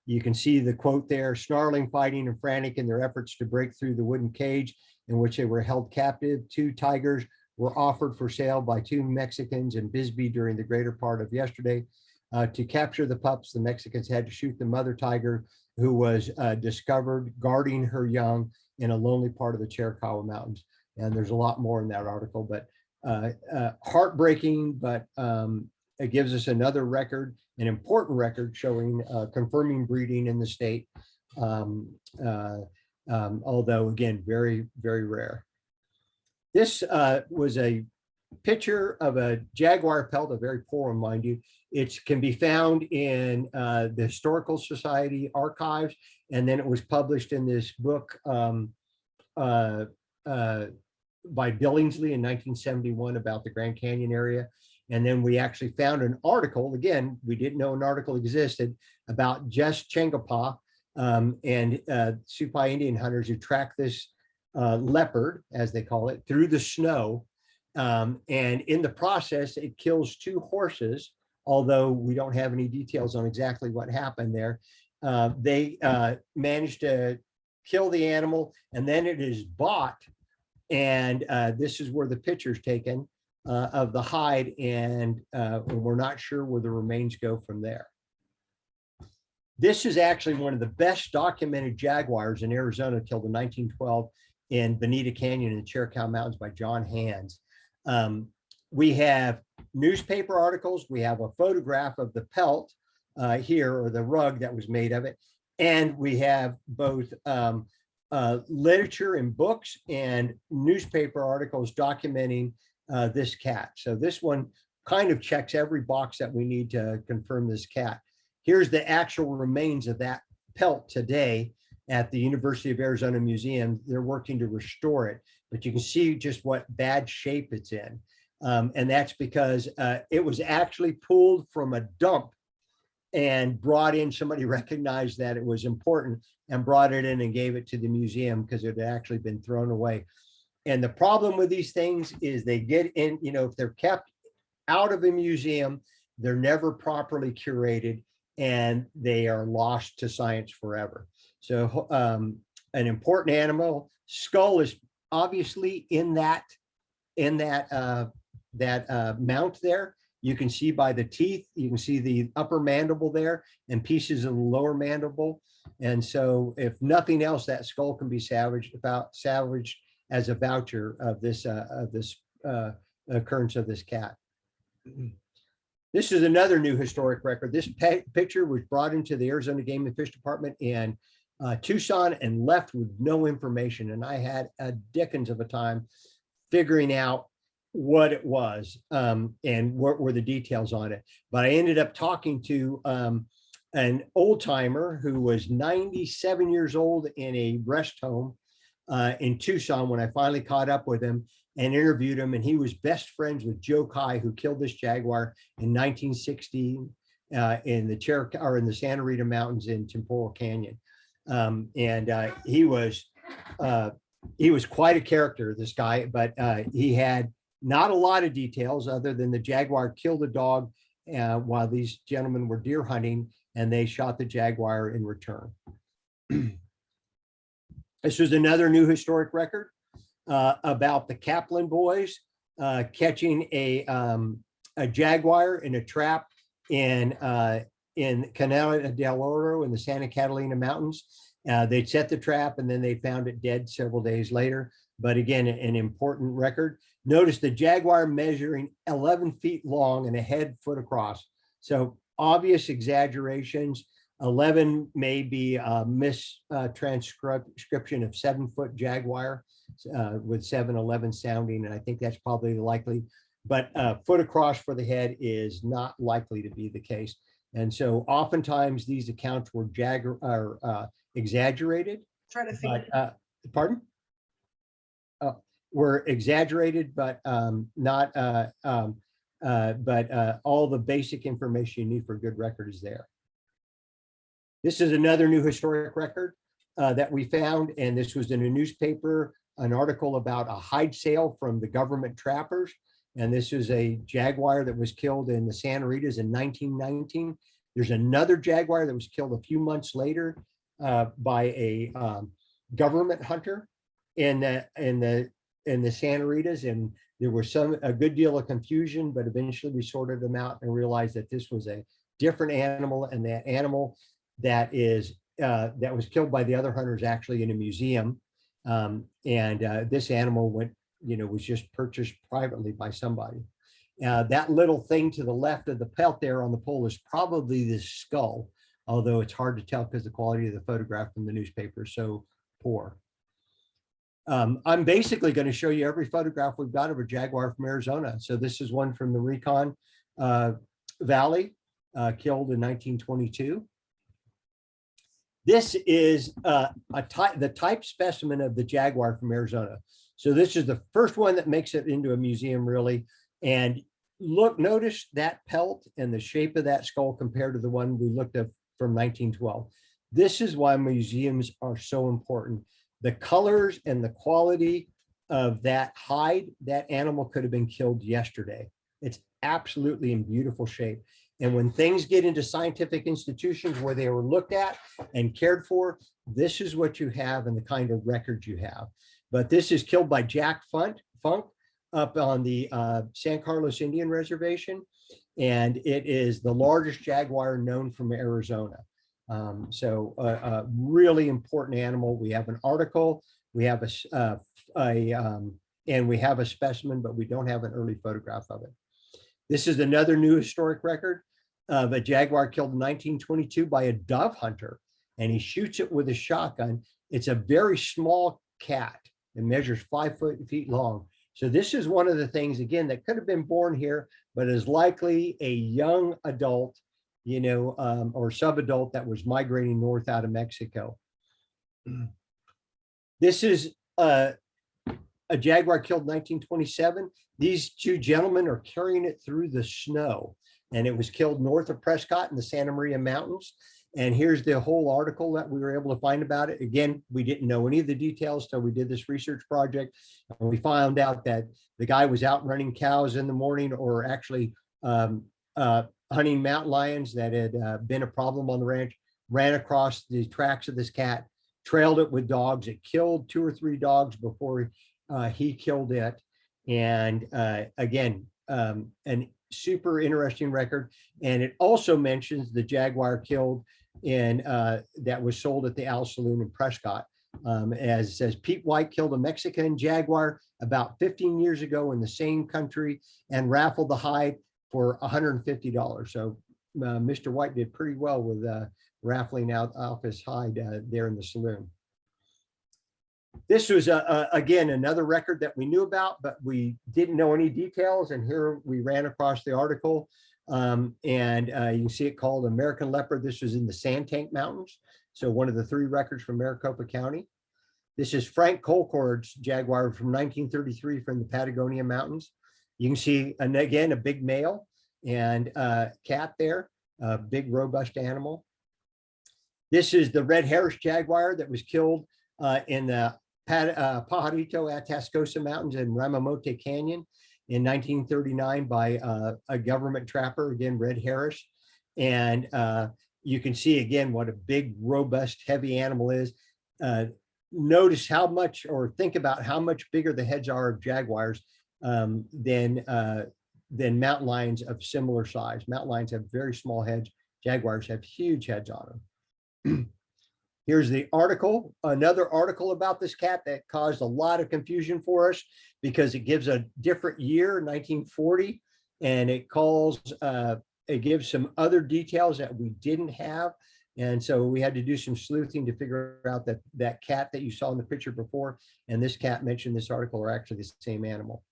you can see the quote there: snarling, fighting, and frantic in their efforts to break through the wooden cage in which they were held captive. 2 tigers were offered for sale by 2 Mexicans in Bisbee during the greater part of yesterday. To capture the pups, the Mexicans had to shoot the mother tiger, who was discovered guarding her young in a lonely part of the Chiricahua Mountains. And there's a lot more in that article, but heartbreaking, but it gives us another record, an important record showing confirming breeding in the state. Although again, very, very rare. This was a picture of a jaguar pelt, a very poor one, mind you. It can be found in the Historical Society archives, and then it was published in this book by Billingsley in 1971 about the Grand Canyon area. And then we actually found an article, again, we didn't know an article existed, about just Changapa and Supai Indian hunters who track this leopard, as they call it, through the snow. And in the process, it kills 2 horses, although we don't have any details on exactly what happened there. They managed to kill the animal, and then it is bought. And this is where the picture's taken of the hide, and we're not sure where the remains go from there. This is actually one of the best documented jaguars in Arizona till the 1912 in Bonita Canyon in the Chiricahua Mountains by John Hands. We have newspaper articles, we have a photograph of the pelt here, or the rug that was made of it, and we have both literature and books and newspaper articles documenting this cat. So this one kind of checks every box that we need to confirm this cat. Here's the actual remains of that pelt today at the University of Arizona Museum. They're working to restore it, but you can see just what bad shape it's in. And that's because it was actually pulled from a dump and brought in. Somebody recognized that it was important and brought it in and gave it to the museum because it had actually been thrown away. And the problem with these things is they get in, you know, if they're kept out of a museum, they're never properly curated and they are lost to science forever. So an important animal. Skull is obviously in that mount there. You can see by the teeth, you can see the upper mandible there and pieces of the lower mandible. And so if nothing else, that skull can be salvaged as a voucher of this occurrence of this cat. This is another new historic record. This picture was brought into the Arizona Game and Fish Department in Tucson and left with no information. And I had a dickens of a time figuring out what it was and what were the details on it. But I ended up talking to an old timer who was 97 years old in a rest home in Tucson when I finally caught up with him and interviewed him. And he was best friends with Joe Kai, who killed this jaguar in 1960 in the Santa Rita Mountains in Temporal Canyon. He was quite a character, this guy, but he had not a lot of details other than the jaguar killed a dog while these gentlemen were deer hunting, and they shot the jaguar in return. This was another new historic record about the Kaplan boys catching a jaguar in a trap in Canela del Oro in the Santa Catalina Mountains. They'd set the trap and then they found it dead several days later. But again, an important record. Notice the jaguar measuring 11 feet long and a head foot across. So obvious exaggerations. 11 may be a mistranscription of 7-foot jaguar with 7-11 sounding. And I think that's probably likely, but foot across for the head is not likely to be the case. And so oftentimes these accounts were exaggerated. Try to figure. Pardon? Were exaggerated, but not. All the basic information you need for a good record is there. This is another new historic record that we found, and this was in a newspaper, an article about a hide sale from the government trappers. And this is a jaguar that was killed in the Santa Ritas in 1919. There's another jaguar that was killed a few months later by a government hunter in the Santa Ritas, and there was a good deal of confusion, but eventually we sorted them out and realized that this was a different animal, and that animal that was killed by the other hunter is actually in a museum. This animal was just purchased privately by somebody. That little thing to the left of the pelt there on the pole is probably the skull, although it's hard to tell because the quality of the photograph from the newspaper is so poor. I'm basically going to show you every photograph we've got of a jaguar from Arizona. So this is one from the Recon Valley, killed in 1922. This is the type specimen of the jaguar from Arizona. So this is the first one that makes it into a museum, really. And notice that pelt and the shape of that skull compared to the one we looked at from 1912. This is why museums are so important. The colors and the quality of that hide, that animal could have been killed yesterday. It's absolutely in beautiful shape. And when things get into scientific institutions where they were looked at and cared for, this is what you have and the kind of records you have. But this is killed by Jack Funk up on the San Carlos Indian Reservation. And it is the largest jaguar known from Arizona. So a really important animal. We have an article, we have and we have a specimen, but we don't have an early photograph of it. This is another new historic record of a jaguar killed in 1922 by a dove hunter, and he shoots it with a shotgun. It's a very small cat. It measures 5 feet long. So this is one of the things, again, that could have been born here, but is likely a young adult, or sub-adult that was migrating north out of Mexico. This is a jaguar killed in 1927. These two gentlemen are carrying it through the snow, and it was killed north of Prescott in the Santa Maria Mountains. And here's the whole article that we were able to find about it. Again, we didn't know any of the details till we did this research project. And we found out that the guy was out running cows in the morning, or actually hunting mountain lions that had been a problem on the ranch, ran across the tracks of this cat, trailed it with dogs. It killed 2 or 3 dogs before he killed it. And again, an super interesting record. And it also mentions the jaguar killed that was sold at the Owl Saloon in Prescott. As it says, Pete White killed a Mexican jaguar about 15 years ago in the same country and raffled the hide for $150. So Mr. White did pretty well with raffling out off his hide there in the saloon. This was, again, another record that we knew about, but we didn't know any details. And here we ran across the article. You can see it called American Leopard. This was in the Sandtank Mountains. So one of the 3 records from Maricopa County. This is Frank Colcord's jaguar from 1933 from the Patagonia Mountains. You can see, and again, a big male and cat there, a big, robust animal. This is the Red Harris jaguar that was killed in the Pajarito Atascosa Mountains in Ramamote Canyon in 1939 by a government trapper, again, Red Harris. And you can see, again, what a big, robust, heavy animal is. Notice how much, or think about how much bigger the heads are of jaguars than mountain lions of similar size. Mountain lions have very small heads. Jaguars have huge heads on them. Here's the article, another article about this cat that caused a lot of confusion for us because it gives a different year, 1940, and it gives some other details that we didn't have. And so we had to do some sleuthing to figure out that cat that you saw in the picture before and this cat mentioned in this article are actually the same animal.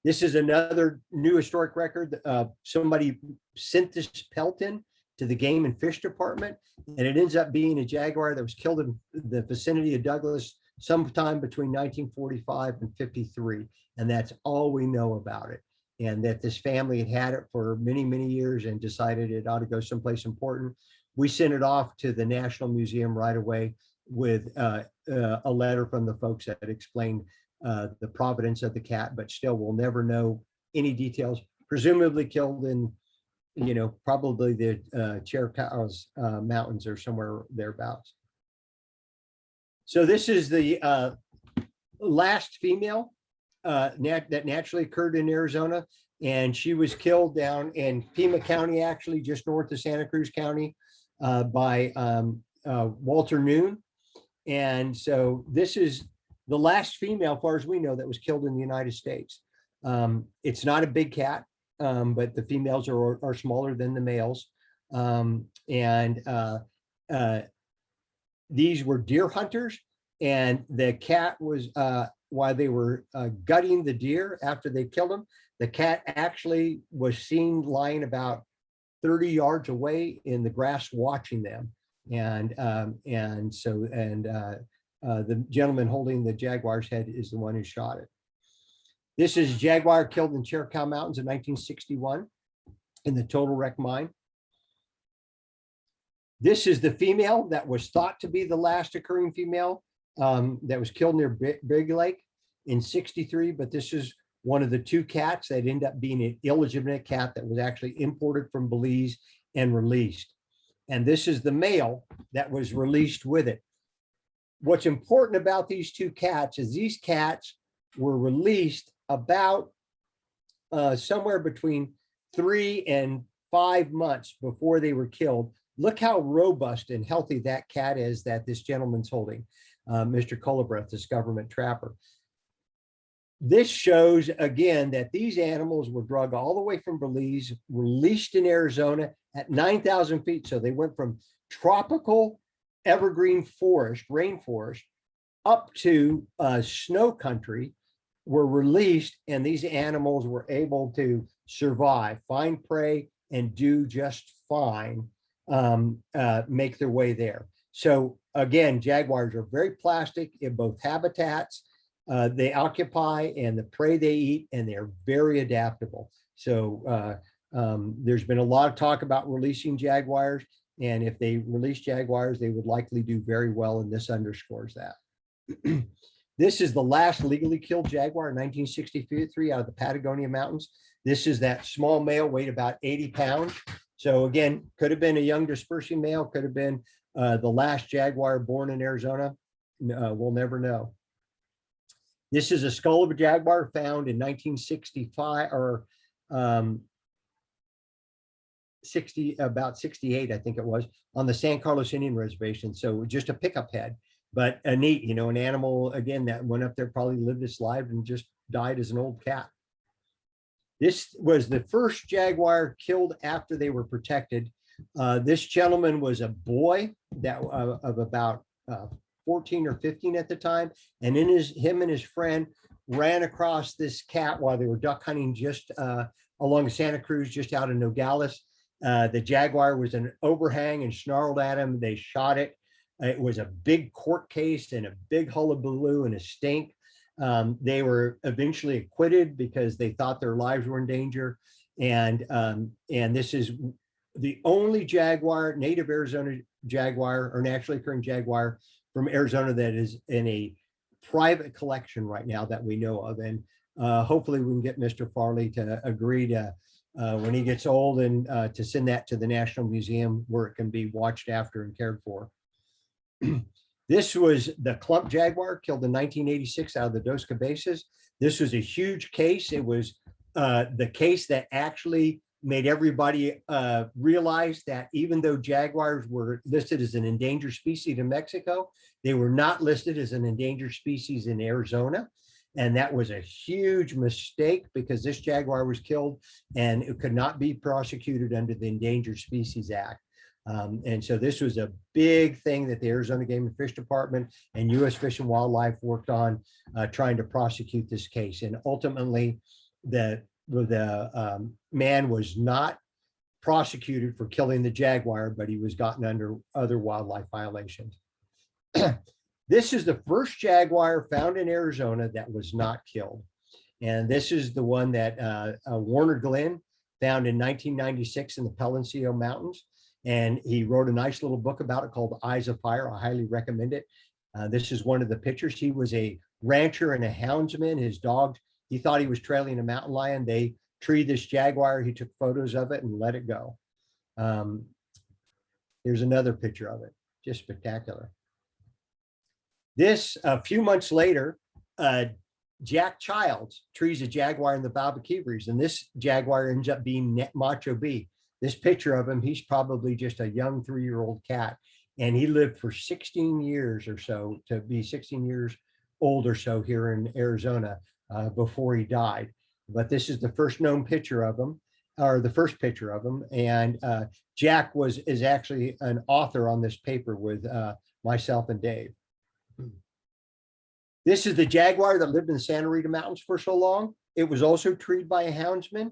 This is another new historic record. Somebody sent this pelt in to the Game and Fish Department, and it ends up being a jaguar that was killed in the vicinity of Douglas sometime between 1945 and 53. And that's all we know about it. And that this family had had it for many, many years and decided it ought to go someplace important. We sent it off to the National Museum right away with a letter from the folks that explained the provenance of the cat, but still we'll never know any details. Presumably killed in, probably the Chiricahua Mountains or somewhere thereabouts. So this is the last female that naturally occurred in Arizona. and she was killed down in Pima County, actually just north of Santa Cruz County, by Walter Noon. And so this is the last female, as far as we know, that was killed in the United States. It's not a big cat, but the females are smaller than the males. These were deer hunters, and the cat was, while they were gutting the deer after they killed them, the cat actually was seen lying about 30 yards away in the grass watching them. The gentleman holding the jaguar's head is the one who shot it. This is jaguar killed in Cherokee Mountains in 1961 in the Total Wreck mine. This is the female that was thought to be the last occurring female that was killed near Big Lake in 63, but this is one of the two cats that ended up being an illegitimate cat that was actually imported from Belize and released. And this is the male that was released with it. What's important about these two cats is these cats were released about somewhere between 3 and 5 months before they were killed. Look how robust and healthy that cat is that this gentleman's holding, Mr. Culebreath, this government trapper. This shows, again, that these animals were drugged all the way from Belize, released in Arizona at 9,000 feet. So they went from tropical evergreen forest, rainforest, up to snow country, were released, and these animals were able to survive, find prey, and do just fine, make their way there. So again, jaguars are very plastic in both habitats they occupy and the prey they eat, and they're very adaptable. So there's been a lot of talk about releasing jaguars, and if they release jaguars, they would likely do very well, and this underscores that. This is the last legally killed jaguar in 1963 out of the Patagonia Mountains. This is that small male, weighed about 80 pounds. So again, could have been a young dispersing male, could have been the last jaguar born in Arizona. We'll never know. This is a skull of a jaguar found in 1965 or about 68, I think it was, on the San Carlos Indian Reservation. So just a pickup head, but a neat, an animal, again, that went up there, probably lived its life and just died as an old cat. This was the first jaguar killed after they were protected. This gentleman was a boy that of about 14 or 15 at the time, and him and his friend ran across this cat while they were duck hunting just along Santa Cruz, just out of Nogales. The jaguar was an overhang and snarled at him. They shot it. It was a big court case and a big hullabaloo and a stink. They were eventually acquitted because they thought their lives were in danger. And this is the only jaguar, native Arizona jaguar, or naturally occurring jaguar from Arizona that is in a private collection right now that we know of. And hopefully we can get Mr. Farley to agree to, when he gets old, and to send that to the National Museum where it can be watched after and cared for. This was the clump jaguar killed in 1986 out of the Dos Cabezas. This was a huge case. It was the case that actually made everybody realize that even though jaguars were listed as an endangered species in Mexico, they were not listed as an endangered species in Arizona. And that was a huge mistake, because this jaguar was killed and it could not be prosecuted under the Endangered Species Act. And so this was a big thing that the Arizona Game and Fish Department and U.S. Fish and Wildlife worked on, trying to prosecute this case. And ultimately, the man was not prosecuted for killing the jaguar, but he was gotten under other wildlife violations. This is the first jaguar found in Arizona that was not killed. And this is the one that Warner Glenn found in 1996 in the Palacio Mountains. And he wrote a nice little book about it called Eyes of Fire. I highly recommend it. This is one of the pictures. He was a rancher and a houndsman. His dog, he thought he was trailing a mountain lion. They treed this jaguar. He took photos of it and let it go. Here's another picture of it. Just spectacular. This, a few months later, Jack Childs trees a jaguar in the Babb, and this jaguar ends up being Macho B. This picture of him, he's probably just a young 3-year-old cat, and he lived for 16 years or so, to be 16 years old or so here in Arizona before he died. But this is the first known picture of him, or the first picture of him. And Jack is actually an author on this paper with myself and Dave. This is the jaguar that lived in the Santa Rita Mountains for so long. It was also treed by a houndsman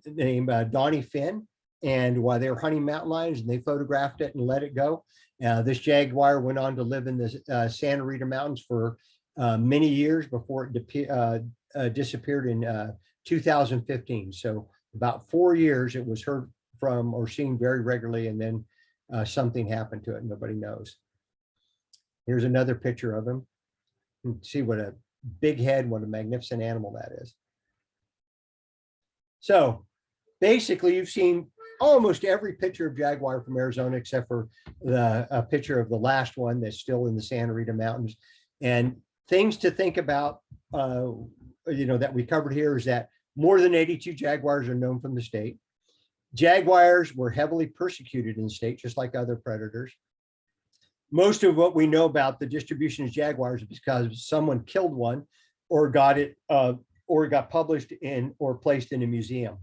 named Donnie Finn. And while they were hunting mountain lions, and they photographed it and let it go, this jaguar went on to live in the Santa Rita Mountains for many years before it disappeared in 2015. So about 4 years it was heard from or seen very regularly, and then something happened to it. Nobody knows. Here's another picture of him. You can see what a big head, what a magnificent animal that is. So basically, you've seen almost every picture of jaguar from Arizona, except for a picture of the last one that's still in the Santa Rita Mountains. And things to think about, that we covered here is that more than 82 jaguars are known from the state. Jaguars were heavily persecuted in the state, just like other predators. Most of what we know about the distribution of jaguars is because someone killed one or got it or got published in or placed in a museum.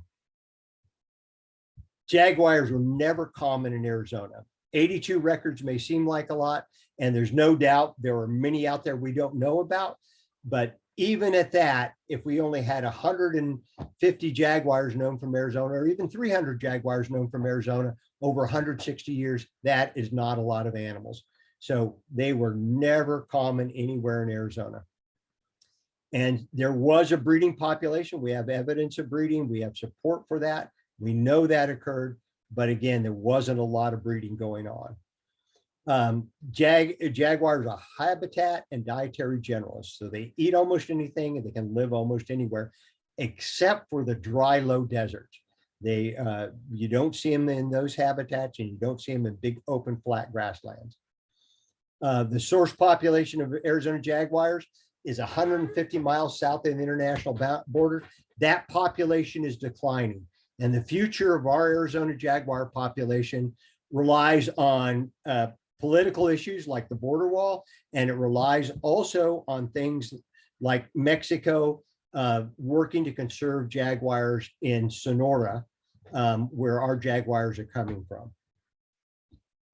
Jaguars were never common in Arizona. 82 records may seem like a lot, and there's no doubt there are many out there we don't know about. But even at that, if we only had 150 jaguars known from Arizona, or even 300 jaguars known from Arizona over 160 years, that is not a lot of animals. So they were never common anywhere in Arizona. And there was a breeding population. We have evidence of breeding. We have support for that. We know that occurred, but again, there wasn't a lot of breeding going on. Jaguars are habitat and dietary generalists. So they eat almost anything and they can live almost anywhere, except for the dry, low deserts. You don't see them in those habitats, and you don't see them in big, open, flat grasslands. The source population of Arizona jaguars is 150 miles south of the international border. That population is declining. And the future of our Arizona jaguar population relies on political issues like the border wall, and it relies also on things like Mexico working to conserve jaguars in Sonora, where our jaguars are coming from.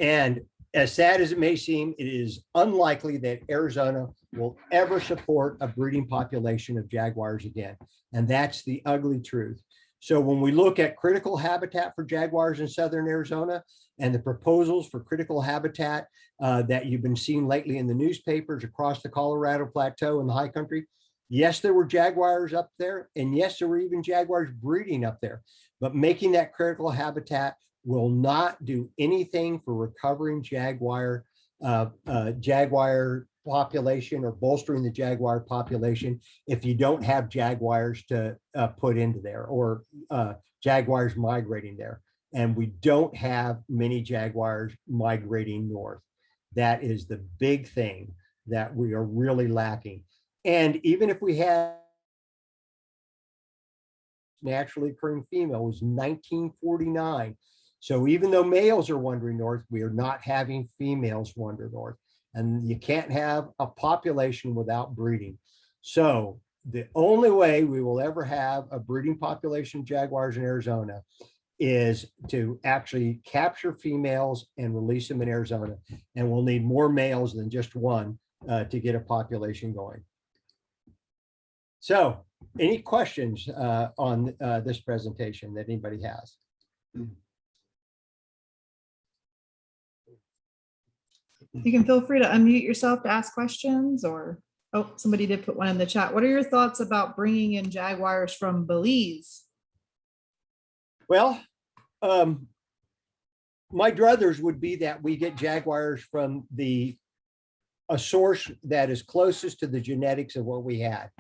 And as sad as it may seem, it is unlikely that Arizona will ever support a breeding population of jaguars again. And that's the ugly truth. So when we look at critical habitat for jaguars in southern Arizona and the proposals for critical habitat that you've been seeing lately in the newspapers across the Colorado Plateau and the high country, yes, there were jaguars up there, and yes, there were even jaguars breeding up there, but making that critical habitat will not do anything for recovering jaguar population or bolstering the jaguar population if you don't have jaguars to put into there, or jaguars migrating there. And we don't have many jaguars migrating north. That is the big thing that we are really lacking. And even if we had naturally occurring female, was 1949. So even though males are wandering north, we are not having females wander north. And you can't have a population without breeding. So the only way we will ever have a breeding population of jaguars in Arizona is to actually capture females and release them in Arizona. And we'll need more males than just one to get a population going. So any questions on this presentation that anybody has? You can feel free to unmute yourself to ask questions, or, oh, somebody did put one in the chat. What are your thoughts about bringing in jaguars from Belize? Well, my druthers would be that we get jaguars from a source that is closest to the genetics of what we had.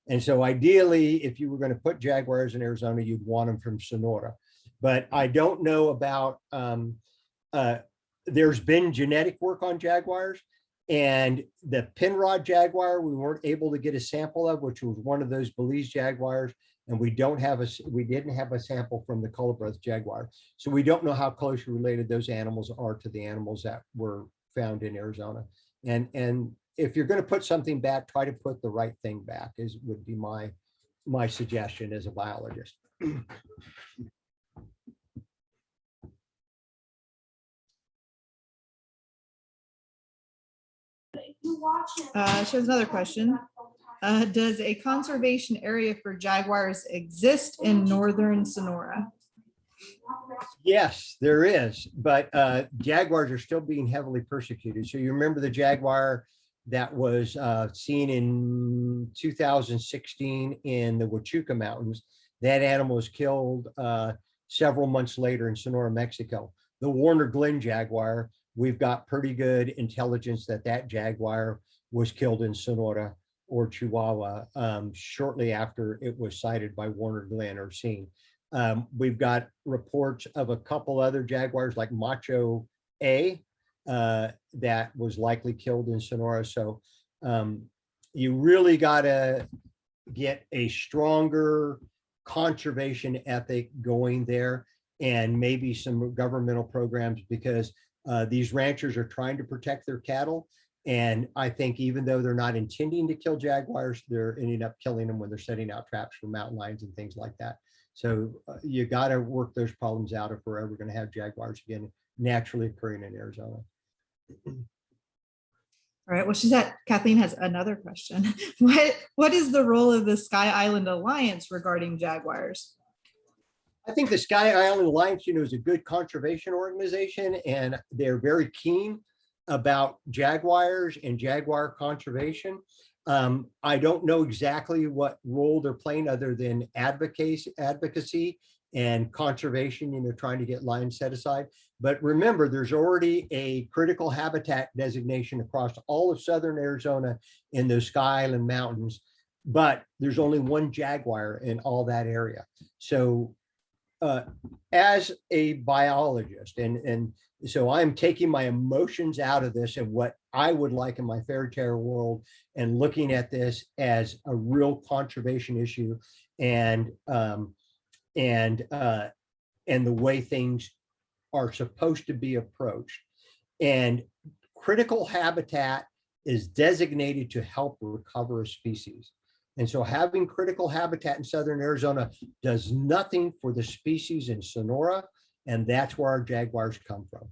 And so ideally, if you were going to put jaguars in Arizona, you'd want them from Sonora. But I don't know about, there's been genetic work on jaguars. And the Pinrod Jaguar, we weren't able to get a sample of, which was one of those Belize Jaguars. And we didn't have a sample from the Culebreath Jaguar. So we don't know how closely related those animals are to the animals that were found in Arizona. And if you're going to put something back, try to put the right thing back would be my suggestion as a biologist. She has another question. Does a conservation area for jaguars exist in northern Sonora? Yes, there is, but jaguars are still being heavily persecuted. So you remember the jaguar that was seen in 2016 in the Huachuca Mountains. That animal was killed several months later in Sonora, Mexico. The Warner Glen jaguar, we've got pretty good intelligence that that jaguar was killed in Sonora or Chihuahua shortly after it was sighted by Warner Glen or seen. We've got reports of a couple other jaguars like Macho A that was likely killed in Sonora. So you really got to get a stronger conservation ethic going there, and maybe some governmental programs, because these ranchers are trying to protect their cattle. And I think even though they're not intending to kill jaguars, they're ending up killing them when they're setting out traps for mountain lions and things like that. So you got to work those problems out if we're ever going to have jaguars again naturally occurring in Arizona. All right. Well, Kathleen has another question. What is the role of the Sky Island Alliance regarding jaguars? I think the Sky Island Alliance, is a good conservation organization, and they're very keen about jaguars and jaguar conservation. I don't know exactly what role they're playing other than advocacy and conservation, trying to get lions set aside. But remember, there's already a critical habitat designation across all of southern Arizona in those Sky Island Mountains, but there's only one jaguar in all that area. So as a biologist, and so I'm taking my emotions out of this and what I would like in my fairy tale world, and looking at this as a real conservation issue, and the way things are supposed to be approached. And critical habitat is designated to help recover a species. And so having critical habitat in southern Arizona does nothing for the species in Sonora, and that's where our jaguars come from.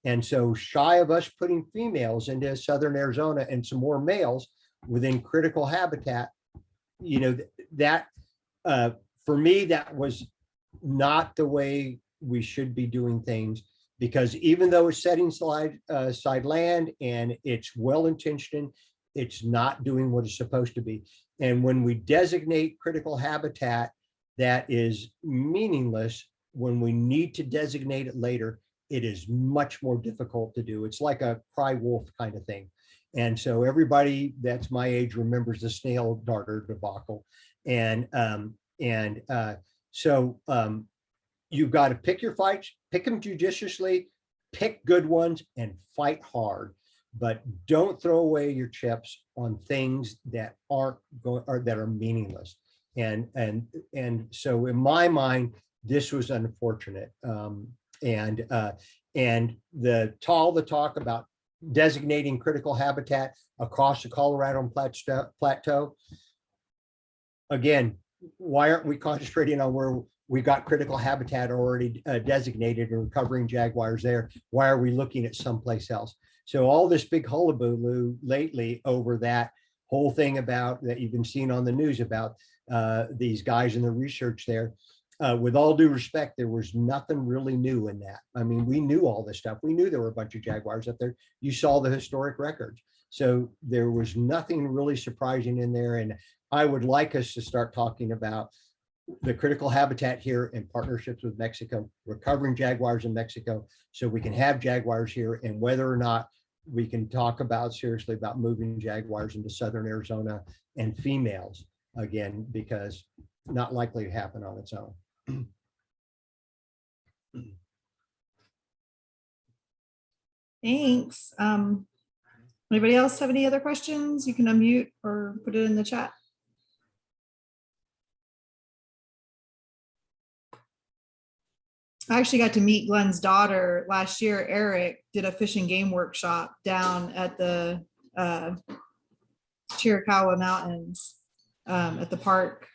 And so shy of us putting females into southern Arizona and some more males within critical habitat, that for me, that was not the way we should be doing things, because even though it's setting side land and it's well-intentioned, it's not doing what it's supposed to be. And when we designate critical habitat that is meaningless, when we need to designate it later, it is much more difficult to do. It's like a cry wolf kind of thing. And so everybody that's my age remembers the snail darter debacle. And so you've got to pick your fights, pick them judiciously, pick good ones, and fight hard. But don't throw away your chips on things that aren't going, or that are meaningless. And so in my mind, this was unfortunate. And the talk about designating critical habitat across the Colorado Plateau. Again, why aren't we concentrating on where we got critical habitat already designated and recovering jaguars there? Why are we looking at someplace else? So all this big hullabaloo lately over that whole thing about that you've been seeing on the news about these guys in the research there. With all due respect, there was nothing really new in that. I mean, we knew all this stuff. We knew there were a bunch of jaguars up there. You saw the historic records. So there was nothing really surprising in there. And I would like us to start talking about the critical habitat here in partnerships with Mexico, recovering jaguars in Mexico, so we can have jaguars here, and whether or not we can talk about seriously about moving jaguars into southern Arizona and females again, because not likely to happen on its own. Thanks. Anybody else have any other questions? You can unmute or put it in the chat. I actually got to meet Glenn's daughter last year. Eric did a fish and game workshop down at the Chiricahua Mountains at the park.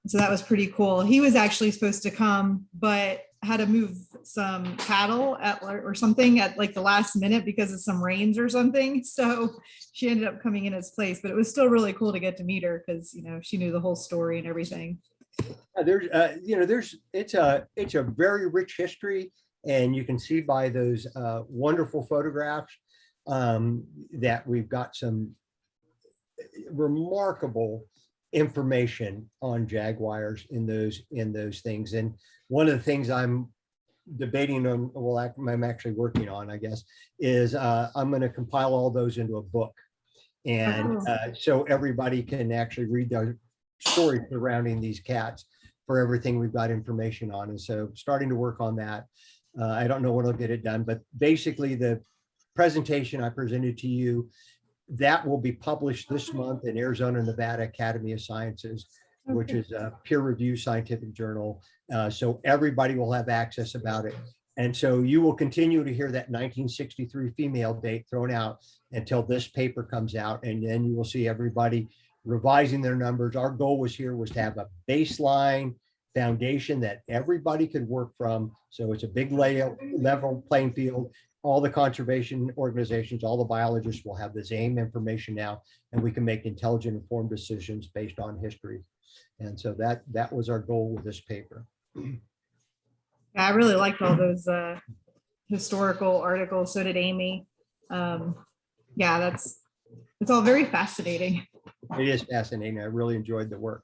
So that was pretty cool. He was actually supposed to come, but had to move some cattle or something at like the last minute because of some rains or something. So she ended up coming in his place, but it was still really cool to get to meet her because, you know, she knew the whole story and everything. It's a very rich history, and you can see by those wonderful photographs that we've got some remarkable information on jaguars in those things. And one of the things I'm debating on, well, I'm actually working on, I guess, is I'm going to compile all those into a book, and so everybody can actually read the stories surrounding these cats for everything we've got information on. And so starting to work on that. I don't know when I'll get it done, but basically the presentation I presented to you, that will be published this month in Arizona Nevada Academy of Sciences, which is a peer-reviewed scientific journal. So everybody will have access about it. And so you will continue to hear that 1963 female date thrown out until this paper comes out. And then you will see everybody revising their numbers. Our goal was to have a baseline foundation that everybody could work from. So it's a big level playing field. All the conservation organizations, all the biologists will have the same information now, and we can make intelligent, informed decisions based on history. And so that was our goal with this paper. Yeah, I really liked all those historical articles. So did Amy. Yeah, it's all very fascinating. It is fascinating. I really enjoyed the work.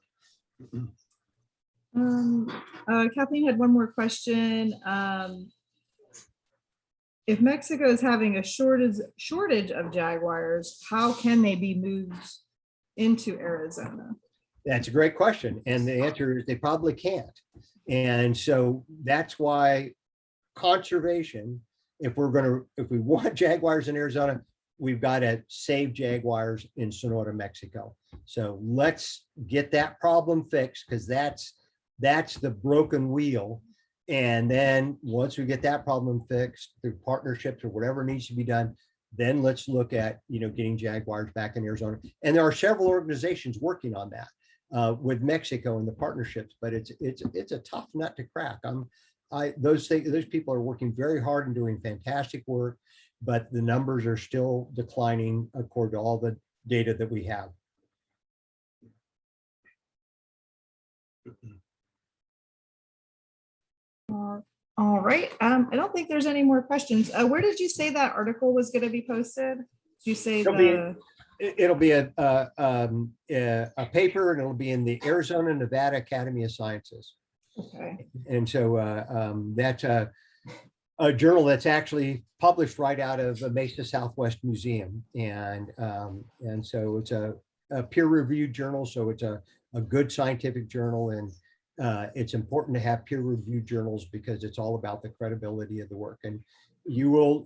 Kathleen had one more question. If Mexico is having a shortage of jaguars, how can they be moved into Arizona? That's a great question. And the answer is they probably can't. And so that's why conservation, if we want jaguars in Arizona, we've got to save jaguars in Sonora, Mexico. So let's get that problem fixed, because that's the broken wheel. And then once we get that problem fixed through partnerships or whatever needs to be done, then let's look at, getting jaguars back in Arizona. And there are several organizations working on that with Mexico and the partnerships, but it's a tough nut to crack. Those people are working very hard and doing fantastic work, but the numbers are still declining according to all the data that we have. All right. I don't think there's any more questions. Where did you say that article was going to be posted? Did you say it'll be a paper, and it'll be in the Arizona Nevada Academy of Sciences. Okay. And so that's a journal that's actually published right out of the Mesa Southwest Museum, and so it's a peer-reviewed journal. So it's a good scientific journal, and it's important to have peer-reviewed journals because it's all about the credibility of the work. And you will,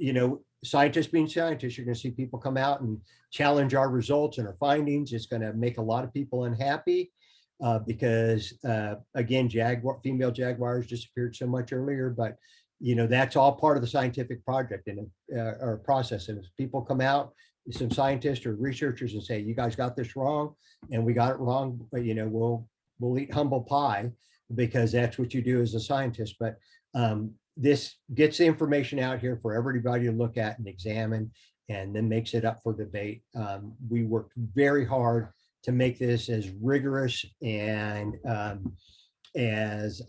scientists being scientists, you're going to see people come out and challenge our results and our findings. It's going to make a lot of people unhappy because, again, female jaguars disappeared so much earlier, but that's all part of the scientific project or process. And if people come out, some scientists or researchers, and say, you guys got this wrong, and we got it wrong, but we'll eat humble pie, because that's what you do as a scientist. But this gets the information out here for everybody to look at and examine, and then makes it up for debate. We worked very hard to make this as rigorous and as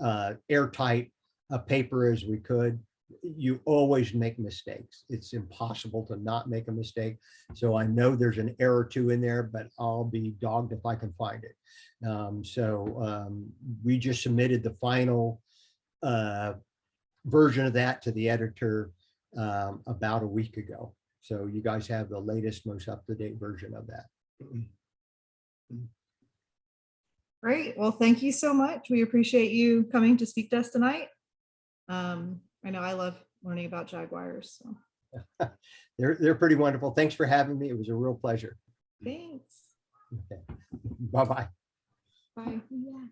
airtight a paper as we could. You always make mistakes. It's impossible to not make a mistake. So I know there's an error or two in there, but I'll be dogged if I can find it. We just submitted the final version of that to the editor about a week ago. So you guys have the latest, most up-to-date version of that. Great. Well, thank you so much. We appreciate you coming to speak to us tonight. I know I love learning about jaguars. So. They're pretty wonderful. Thanks for having me. It was a real pleasure. Thanks. Okay. Bye-bye. Bye. Yeah.